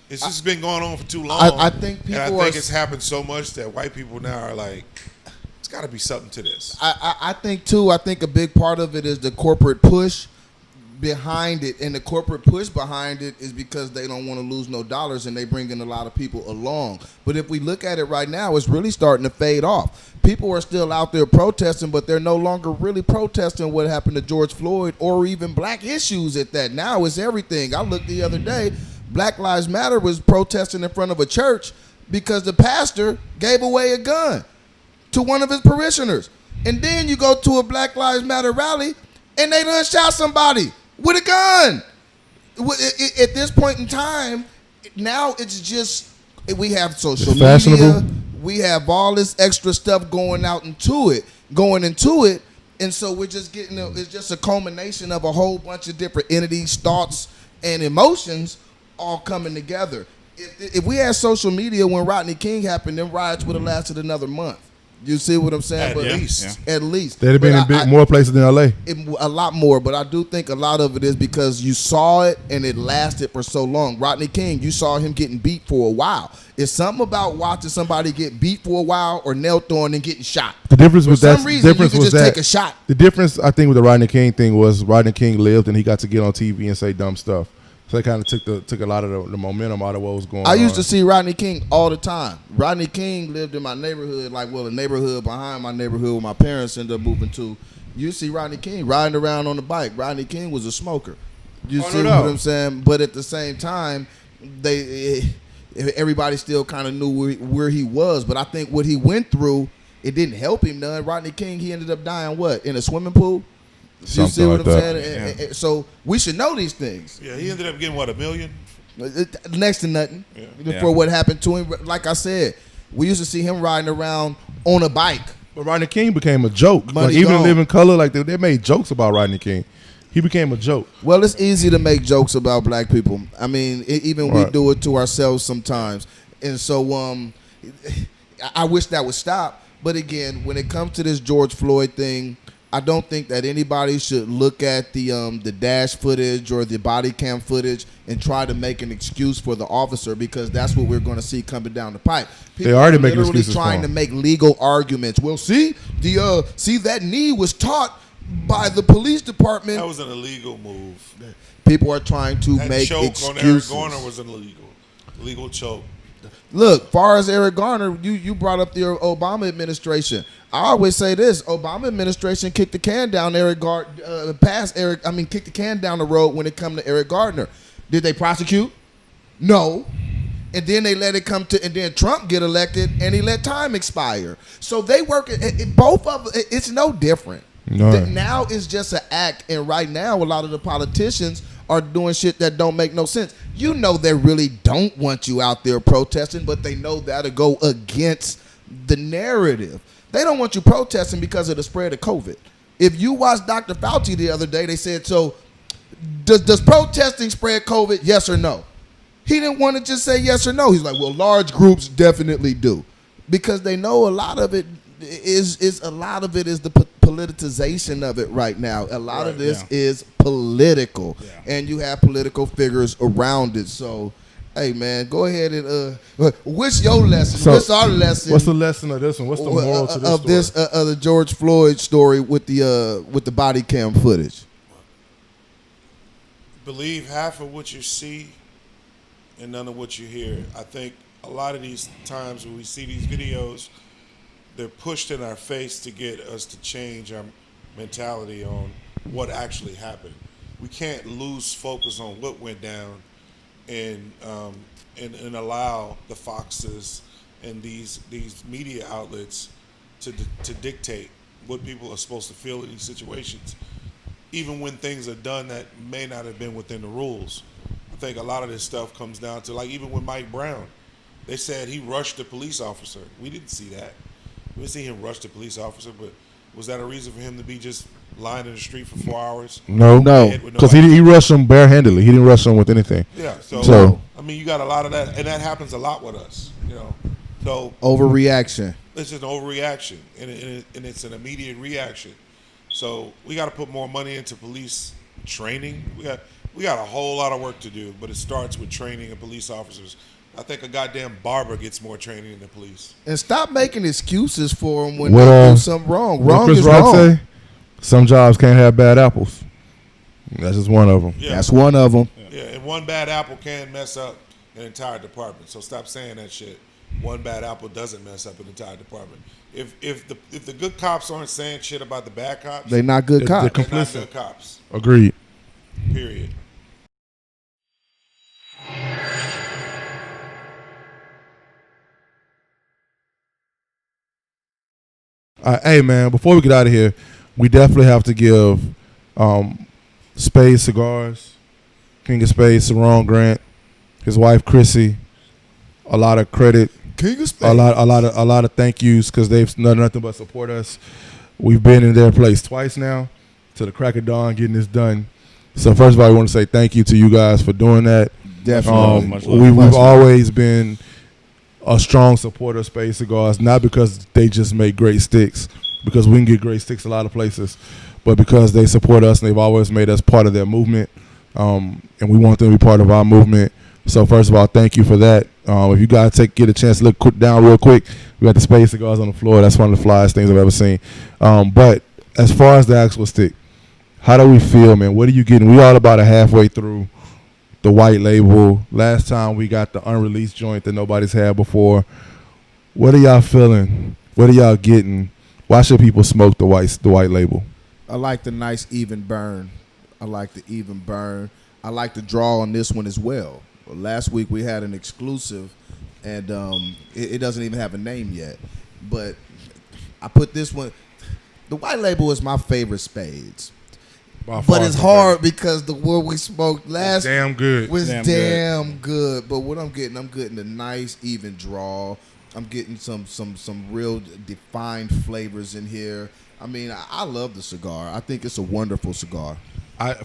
It's just been going on for too long. I think people and I think are- it's happened so much that white people now are like, it's got to be something to this. I think too. I think a big part of it is the corporate push behind it, and the corporate push behind it is because they don't want to lose no dollars, and they bring in a lot of people along. But if we look at it right now, it's really starting to fade off. People are still out there protesting, but they're no longer really protesting what happened to George Floyd or even black issues at that. Now it's everything. I looked the other day, Black Lives Matter was protesting in front of a church because the pastor gave away a gun to one of his parishioners. And then you go to a Black Lives Matter rally and they done shot somebody with a gun. At this point in time, now it's just, we have social It's media. fashionable. We have all this extra stuff going into it. And so we're just getting, it's just a culmination of a whole bunch of different entities, thoughts, and emotions all coming together. If we had social media when Rodney King happened, then riots would have lasted another month. You see what I'm saying? At But least. At least. They'd have been But in more places than LA. a lot more, but I do think a lot of it is because you saw it and it lasted for so long. Rodney King, you saw him getting beat for a while. It's something about watching somebody get beat for a while or knelt on and getting shot. The difference For was that some reason, you could just take a shot. The difference, I think, with the Rodney King thing was Rodney King lived and he got to get on TV and say dumb stuff. So they kind of took a lot of the momentum out of what was going on. I used to see Rodney King all the time. Rodney King lived in my neighborhood, the neighborhood behind my neighborhood where my parents ended up moving to. You see Rodney King riding around on the bike. Rodney King was a smoker. You see what I'm saying? But at the same time, everybody still kind of knew where he was. But I think what he went through it didn't help him none. Rodney King, he ended up dying what, in a swimming pool? You Something see what like I'm that. saying? And so we should know these things. Yeah, he ended up getting what, $1 million? Next to nothing Yeah. for what happened to him. Like I said, we used to see him riding around on a bike. But Rodney King became a joke. Money Like, even in gone. Living Color, like they made jokes about Rodney King. He became a joke. Well, it's easy to make jokes about black people. I mean, even we Right. do it to ourselves sometimes. And so I wish that would stop. But again, when it comes to this George Floyd thing, I don't think that anybody should look at the dash footage or the body cam footage and try to make an excuse for the officer, because that's what we're going to see coming down the pipe. People already are making literally excuses for trying to him. make legal arguments. Well, see that knee was taught by the police department. That was an illegal move. People are trying to That make choke on Eric excuses. Garner was an illegal choke. Look, far as Eric Garner, you brought up the Obama administration. I always say this: Obama administration kicked the can down kicked the can down the road when it come to Eric Gardner. Did they prosecute? No. And then they let it come to, and then Trump get elected, and he let time expire. So they work. Both of it's no different. No. Now it's just an act, and right now a lot of the politicians are doing shit that don't make no sense. You know they really don't want you out there protesting, but they know that'll go against the narrative. They don't want you protesting because of the spread of COVID. If you watched Dr. Fauci the other day, they said, so does protesting spread COVID, yes or no? He didn't want to just say yes or no. He's like, well, large groups definitely do. Because they know a lot of it is the politicization of it right now. A lot of this is political, and you have political figures around it. So, hey man, go ahead and what's your lesson? So, what's our lesson? What's the lesson of this one? What's the moral to this of story? this the George Floyd story with the body cam footage? Believe half of what you see and none of what you hear. I think a lot of these times when we see these videos, they're pushed in our face to get us to change our mentality on what actually happened. We can't lose focus on what went down and allow the Foxes and these media outlets to dictate what people are supposed to feel in these situations, even when things are done that may not have been within the rules. I think a lot of this stuff comes down to, like, even with Mike Brown, they said he rushed the police officer. We didn't see that. We didn't see him rush the police officer, but was that a reason for him to be just lying in the street for 4 hours? No, because he rushed him barehandedly. He didn't rush him with anything. Yeah, so So- I mean, you got a lot of that, and that happens a lot with us, you know. So Overreaction. it's an overreaction, and it's an immediate reaction. So we got to put more money into police training. We got a whole lot of work to do, but it starts with training of police officers. I think a goddamn barber gets more training than the police. And stop making excuses for them when What, they do something wrong. What Wrong Chris is Rock wrong. say? Some jobs can't have bad apples. That's just one of them. Yeah. That's one of them. Yeah, and one bad apple can mess up an entire department. So stop saying that shit. One bad apple doesn't mess up an entire department. If the good cops aren't saying shit about the bad cops, They not good They're cops. they're not complicit. good cops. Agreed. Period. Hey man, before we get out of here, we definitely have to give Spades Cigars, King of Spades, Saron Grant, his wife Chrissy, a lot of credit, King of Spades. a lot of thank yous, because they've done nothing but support us. We've been in their place twice now, to the crack of dawn, getting this done. So first of all, I want to say thank you to you guys for doing that. Definitely. Much love. We've always been a strong supporter of Spades Cigars, not because they just make great sticks, because we can get great sticks a lot of places, but because they support us and they've always made us part of their movement, and we want them to be part of our movement. So first of all, thank you for that. If you guys get a chance to look down real quick, we got the Spades Cigars on the floor. That's one of the flyest things I've ever seen. But as far as the actual stick, how do we feel, man? What are you getting? We all about halfway through the white label. Last time we got the unreleased joint that nobody's had before. What are y'all feeling? What are y'all getting? Why should people smoke the white label? I like the nice even burn. I like the even burn. I like the draw on this one as well. Last week we had an exclusive, and it doesn't even have a name yet. But I put this one. The White Label is my favorite Spades. By But far it's my hard because the one we smoked last damn good. was Damn damn good. But what I'm getting a nice even draw. I'm getting some real defined flavors in here. I mean, I love the cigar. I think it's a wonderful cigar.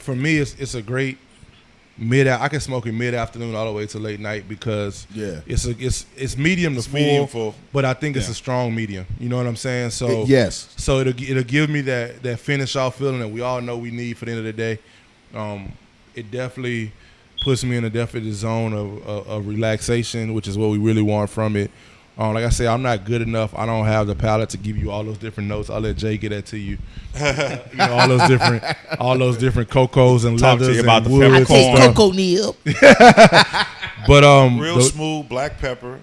For me, it's a great I can smoke it mid afternoon all the way to late night because Yeah. it's medium to full, medium full. but I think it's a strong medium. You know what I'm saying? So Yes. So it'll give me that finish off feeling that we all know we need for the end of the day. It definitely puts me in a definite zone of relaxation, which is what we really want from it. Like I say, I'm not good enough. I don't have the palate to give you all those different notes. I'll let Jay get that to you. You know, all those different cocos and Talk to leathers you about and the woods and peppercorn. stuff. Cocoa nib. But Real smooth black pepper.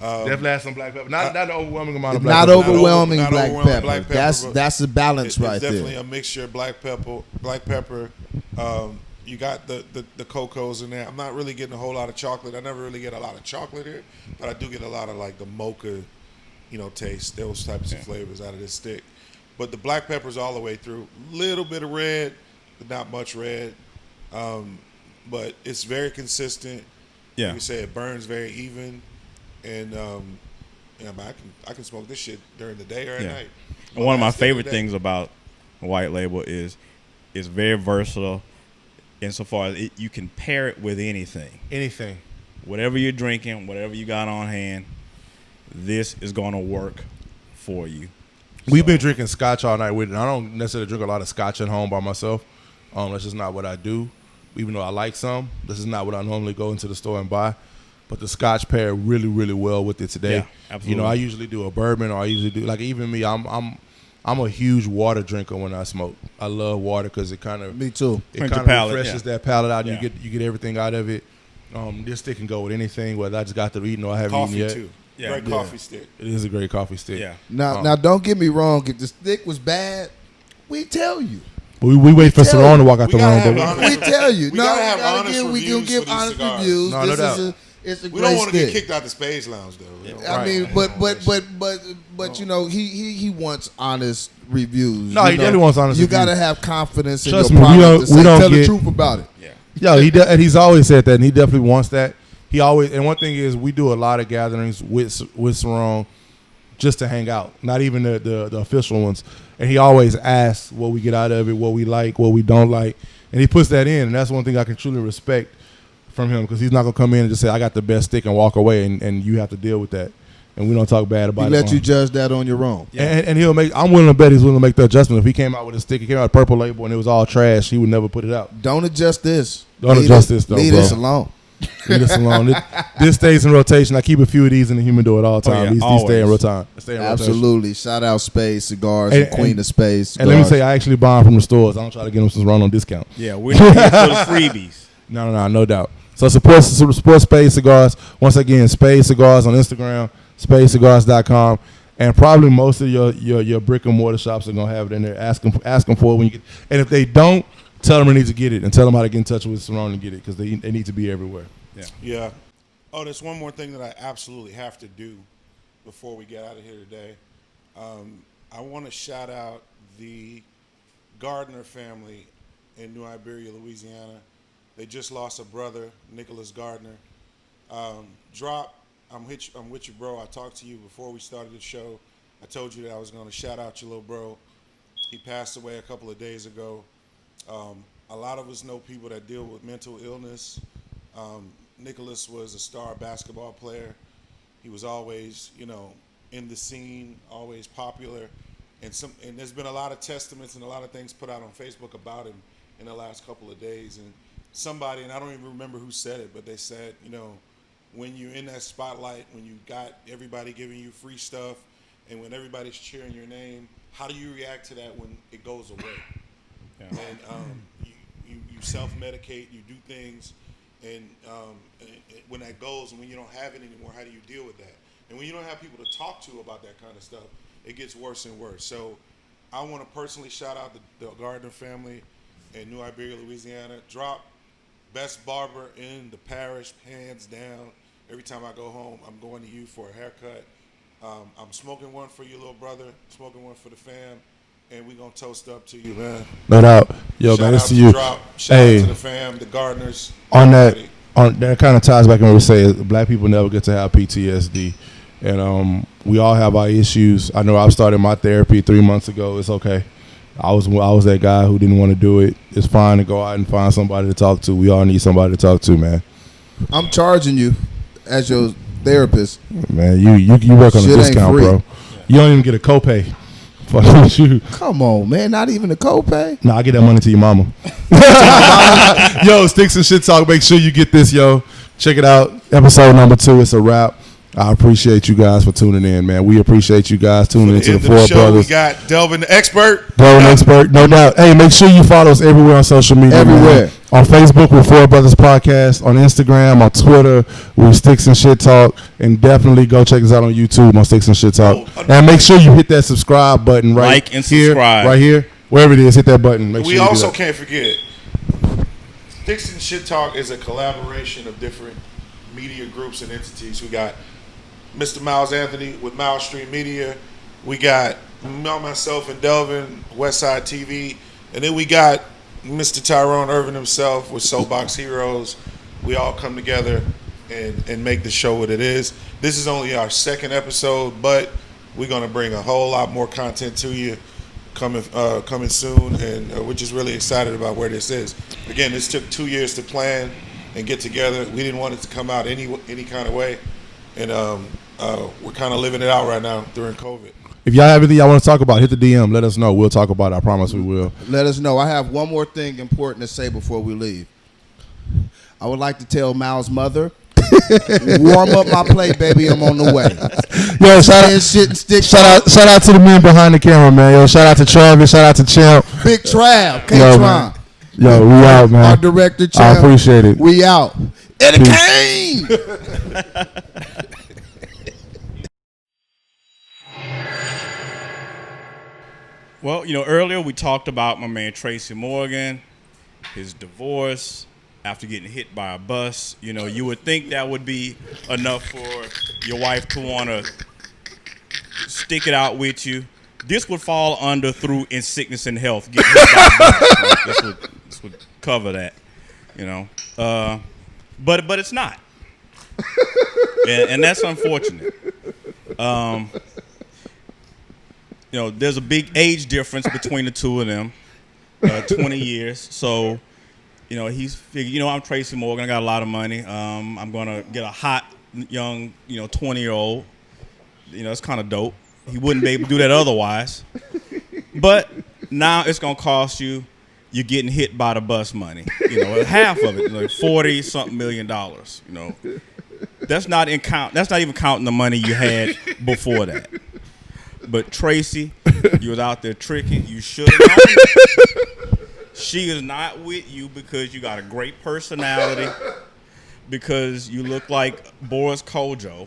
definitely has some black pepper. Not the overwhelming amount of black Not pepper. overwhelming not black overwhelming pepper. black pepper, That's the balance It's right definitely there. a mixture of black pepper. You got the cocos in there. I'm not really getting a whole lot of chocolate. I never really get a lot of chocolate here, but I do get a lot of like the mocha, taste, those types of flavors out of this stick. But the black pepper's all the way through. Little bit of red, but not much red. But it's very consistent. Yeah. Like you say, it burns very even, and I can smoke this shit during the day or at night. And one of my Last day of the favorite day. things about White Label is it's very versatile insofar as you can pair it with anything. Anything. Whatever you're drinking, whatever you got on hand, this is going to work for you. We've been drinking scotch all night with it. I don't necessarily drink a lot of scotch at home by myself. That's just not what I do. Even though I like some, this is not what I normally go into the store and buy. But the scotch paired really, really well with it today. Yeah, absolutely. I usually do a bourbon, or I usually do like even me. I'm a huge water drinker when I smoke. I love water because it kind of Me too. it Cleans kind your of palate, refreshes yeah. that palate out. And Yeah. you get everything out of it. This stick can go with anything. Whether I just got to eat or I haven't Coffee eaten yet. too. Yeah. Great Yeah. coffee stick. It is a great coffee stick. Yeah. Now, don't get me wrong. If the stick was bad, we tell you. But we wait for tell Saron to you. walk out the We gotta room. have But honest- We tell you. We gotta have honest we reviews can give for these honest cigars. reviews. No, no This doubt. it's a We great don't want to stick. get kicked out the Spades Lounge though. We don't- I mean, but he wants honest reviews. No, he definitely wants honest You reviews. gotta have confidence in Trust your me, we product to don't say, tell get- the truth about it. Yeah. Yeah, and he's always said that, and he definitely wants that. He always, and one thing is, we do a lot of gatherings with Saron just to hang out, not even the official ones. And he always asks what we get out of it, what we like, what we don't like, and he puts that in. And that's one thing I can truly respect from him, because he's not gonna come in and just say I got the best stick and walk away, and you have to deal with that. And we don't talk bad about He it. let you judge that on your own. And he'll make. I'm willing to bet he's willing to make the adjustment. If he came out with a stick, he came out with purple label, and it was all trash, he would never put it out. Don't adjust this. Don't Leave adjust it- this, though, Leave bro. this alone. Leave this alone. This stays in rotation. I keep a few of these in the humidor at all times. yeah, These stay in always. rotation. Stay in rotation. Absolutely. Shout out Spades Cigars And- and Queen of Spades And let me Cigars. say, I actually buy them from the stores. I don't try to get them some run on discount. Yeah, we're not here for the freebies. No doubt. So support Spades Cigars. Once again, Spades Cigars on Instagram, spadescigars.com, and probably most of your brick and mortar shops are gonna have it in there. Ask them for it when you get. And if they don't, tell them they need to get it, and tell them how to get in touch with Saron and get it, because they need to be everywhere. Yeah. Oh, there's one more thing that I absolutely have to do before we get out of here today. I want to shout out the Gardner family in New Iberia, Louisiana. They just lost a brother, Nicholas Gardner. Drop, I'm with you, bro. I talked to you before we started the show. I told you that I was going to shout out your little bro. He passed away a couple of days ago. A lot of us know people that deal with mental illness. Nicholas was a star basketball player. He was always, in the scene, always popular. And there's been a lot of testaments and a lot of things put out on Facebook about him in the last couple of days. And somebody, and I don't even remember who said it, but they said, when you're in that spotlight, when you got everybody giving you free stuff, and when everybody's cheering your name, how do you react to that when it goes away? Yeah. And you self-medicate, you do things, and when that goes, and when you don't have it anymore, how do you deal with that? And when you don't have people to talk to about that kind of stuff, it gets worse and worse. So I want to personally shout out the Gardner family in New Iberia, Louisiana. Drop, best barber in the parish, hands down. Every time I go home, I'm going to you for a haircut. I'm smoking one for your little brother, smoking one for the fam, and we gonna toast up to you, man. No doubt. Yo, Shout man, out it's to to you. Drop. Shout out to the fam, the gardeners. On everybody. that kind of ties back when we say black people never get to have PTSD, and we all have our issues. I know I've started my therapy 3 months ago. It's okay. I was that guy who didn't want to do it. It's fine to go out and find somebody to talk to. We all need somebody to talk to, man. I'm charging you as your therapist. Man, you work on Shit a ain't discount, free. bro. You don't even get a copay. Fuck with you. Come on, man. Not even a copay. Nah, I get that money to your mama. Yo, Sticks and Shit Talk. Make sure you get this, yo. Check it out. Episode number 2. It's a wrap. I appreciate you guys for tuning in, man. We appreciate you guys tuning into the Four Brothers. We got Delvin the Expert. Delvin Expert, no doubt. Hey, make sure you follow us everywhere on social media. Everywhere. Man. On Facebook, we're Four Brothers Podcast. On Instagram, on Twitter, we're Sticks and Shit Talk. And definitely go check us out on YouTube on Sticks and Shit Talk. And make sure you hit that subscribe button right Like and here, subscribe. right here, wherever it is. Hit that button. Make sure We you do also that. can't forget, Sticks and Shit Talk is a collaboration of different media groups and entities. We got Mr. Miles Anthony with Miles Stream Media. We got myself and Delvin, Westside TV. And then we got Mr. Tyrone Irvin himself with Soapbox Heroes. We all come together and make the show what it is. This is only our second episode, but we're going to bring a whole lot more content to you coming soon. And we're just really excited about where this is. Again, this took 2 years to plan and get together. We didn't want it to come out any kind of way. And we're kind of living it out right now during COVID. If y'all have anything y'all want to talk about, hit the DM. Let us know. We'll talk about it. I promise we will. Let us know. I have one more thing important to say before we leave. I would like to tell Mal's mother, warm up my plate, baby. I'm on the way. Yo, shout out to the men behind the camera, man. Yo, shout out to Travis. Shout out to Champ. Big Trav, Yo, K-Tron. man. Yo, we out, man. Our director, I Champ. appreciate it. We out. Eddie Peace. Kane. Well, earlier we talked about my man Tracy Morgan, his divorce after getting hit by a bus. You would think that would be enough for your wife to want to stick it out with you. This would fall under through in sickness and health. Getting hit by a bus. Right? This would cover that, But it's not. and that's unfortunate. There's a big age difference between the two of them, 20 years. So, he's figured, I'm Tracy Morgan. I got a lot of money. I'm going to get a hot, young, 20-year-old. It's kind of dope. He wouldn't be able to do that otherwise. But now it's going to cost you. You're getting hit by the bus money. Half of it, like $40-something million. That's not even counting the money you had before that. But Tracy, you was out there tricking. You should have known it. She is not with you because you got a great personality, because you look like Boris Kojo.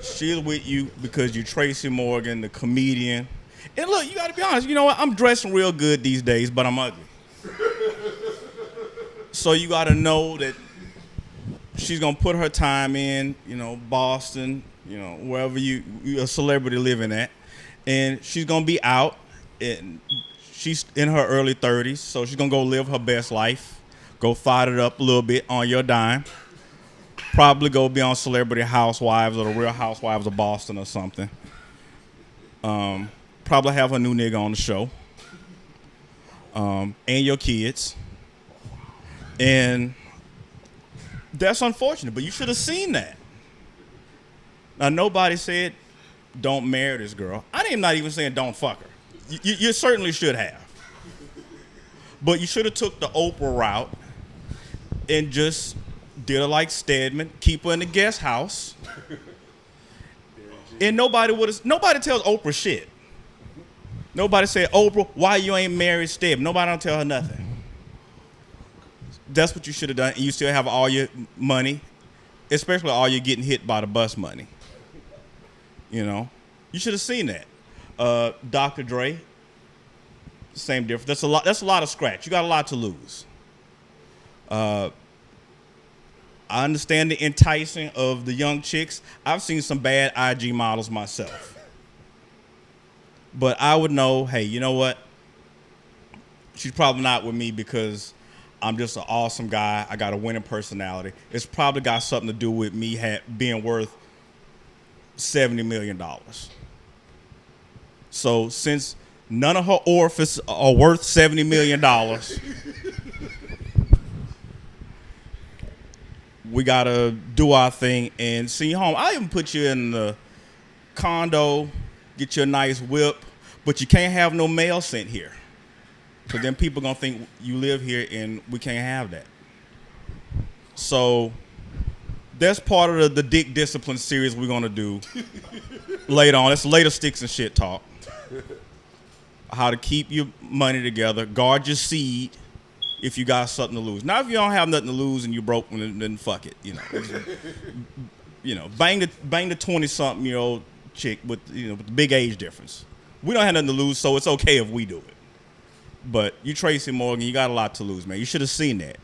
She's with you because you Tracy Morgan, the comedian. And look, you got to be honest. You know what? I'm dressing real good these days, but I'm ugly. So you got to know that she's going to put her time in, Boston, wherever you a celebrity living at. And she's going to be out. And she's in her early 30s, so she's going to go live her best life. Go fight it up a little bit on your dime. Probably go be on Celebrity Housewives or the Real Housewives of Boston or something. Probably have a new nigga on the show. And your kids. And that's unfortunate, but you should have seen that. Now, nobody said, don't marry this girl. I'm not even saying don't fuck her. You certainly should have. But you should have took the Oprah route and just did her like Stedman, keep her in the guest house. And nobody tells Oprah shit. Nobody said, Oprah, why you ain't married Stedman? Nobody don't tell her nothing. That's what you should have done. And you still have all your money, especially all your getting hit by the bus money. You should have seen that. Dr. Dre, same difference. That's a lot of scratch. You got a lot to lose. I understand the enticing of the young chicks. I've seen some bad IG models myself. But I would know, hey, you know what? She's probably not with me because I'm just an awesome guy. I got a winning personality. It's probably got something to do with me being worth $70 million. So since none of her orifices are worth $70 million, we got to do our thing and send you home. I even put you in the condo, get you a nice whip, but you can't have no mail sent here. Because then people going to think you live here and we can't have that. So that's part of the Dick Discipline series we're going to do later on. It's later Sticks and Shit Talk. How to keep your money together, guard your seed if you got something to lose. Now, if you don't have nothing to lose and you broke, then fuck it. Bang the 20-something-year-old chick with with the big age difference. We don't have nothing to lose, so it's okay if we do it. But you Tracy Morgan, you got a lot to lose, man. You should have seen that.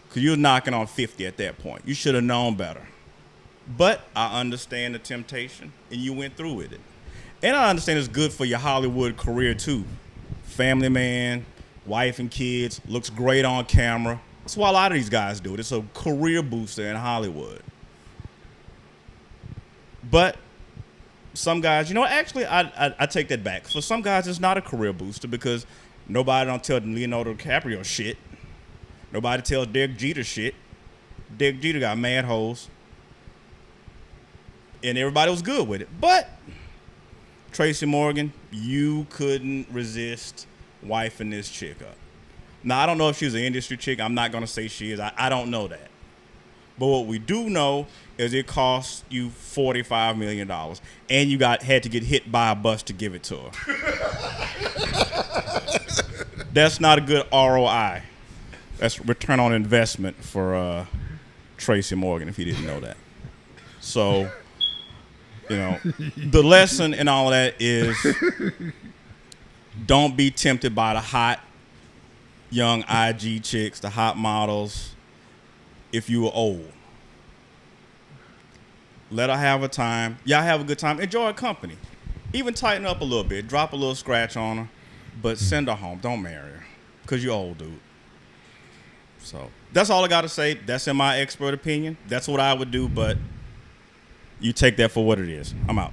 Because you were knocking on 50 at that point. You should have known better. But I understand the temptation, and you went through with it. And I understand it's good for your Hollywood career, too. Family man, wife and kids, looks great on camera. That's why a lot of these guys do it. It's a career booster in Hollywood. But some guys, actually, I take that back. For some guys, it's not a career booster because nobody don't tell Leonardo DiCaprio shit. Nobody tells Derek Jeter shit. Derek Jeter got mad hoes. And everybody was good with it. But Tracy Morgan, you couldn't resist wifing this chick up. Now, I don't know if she's an industry chick. I'm not going to say she is. I don't know that. But what we do know is it cost you $45 million, and you had to get hit by a bus to give it to her. That's not a good ROI. That's return on investment for Tracy Morgan, if you didn't know that. So, the lesson in all of that is don't be tempted by the hot young IG chicks, the hot models, if you were old. Let her have a time. Y'all have a good time. Enjoy her company. Even tighten up a little bit. Drop a little scratch on her. But send her home. Don't marry her. Because you're old, dude. So that's all I got to say. That's in my expert opinion. That's what I would do. But you take that for what it is. I'm out.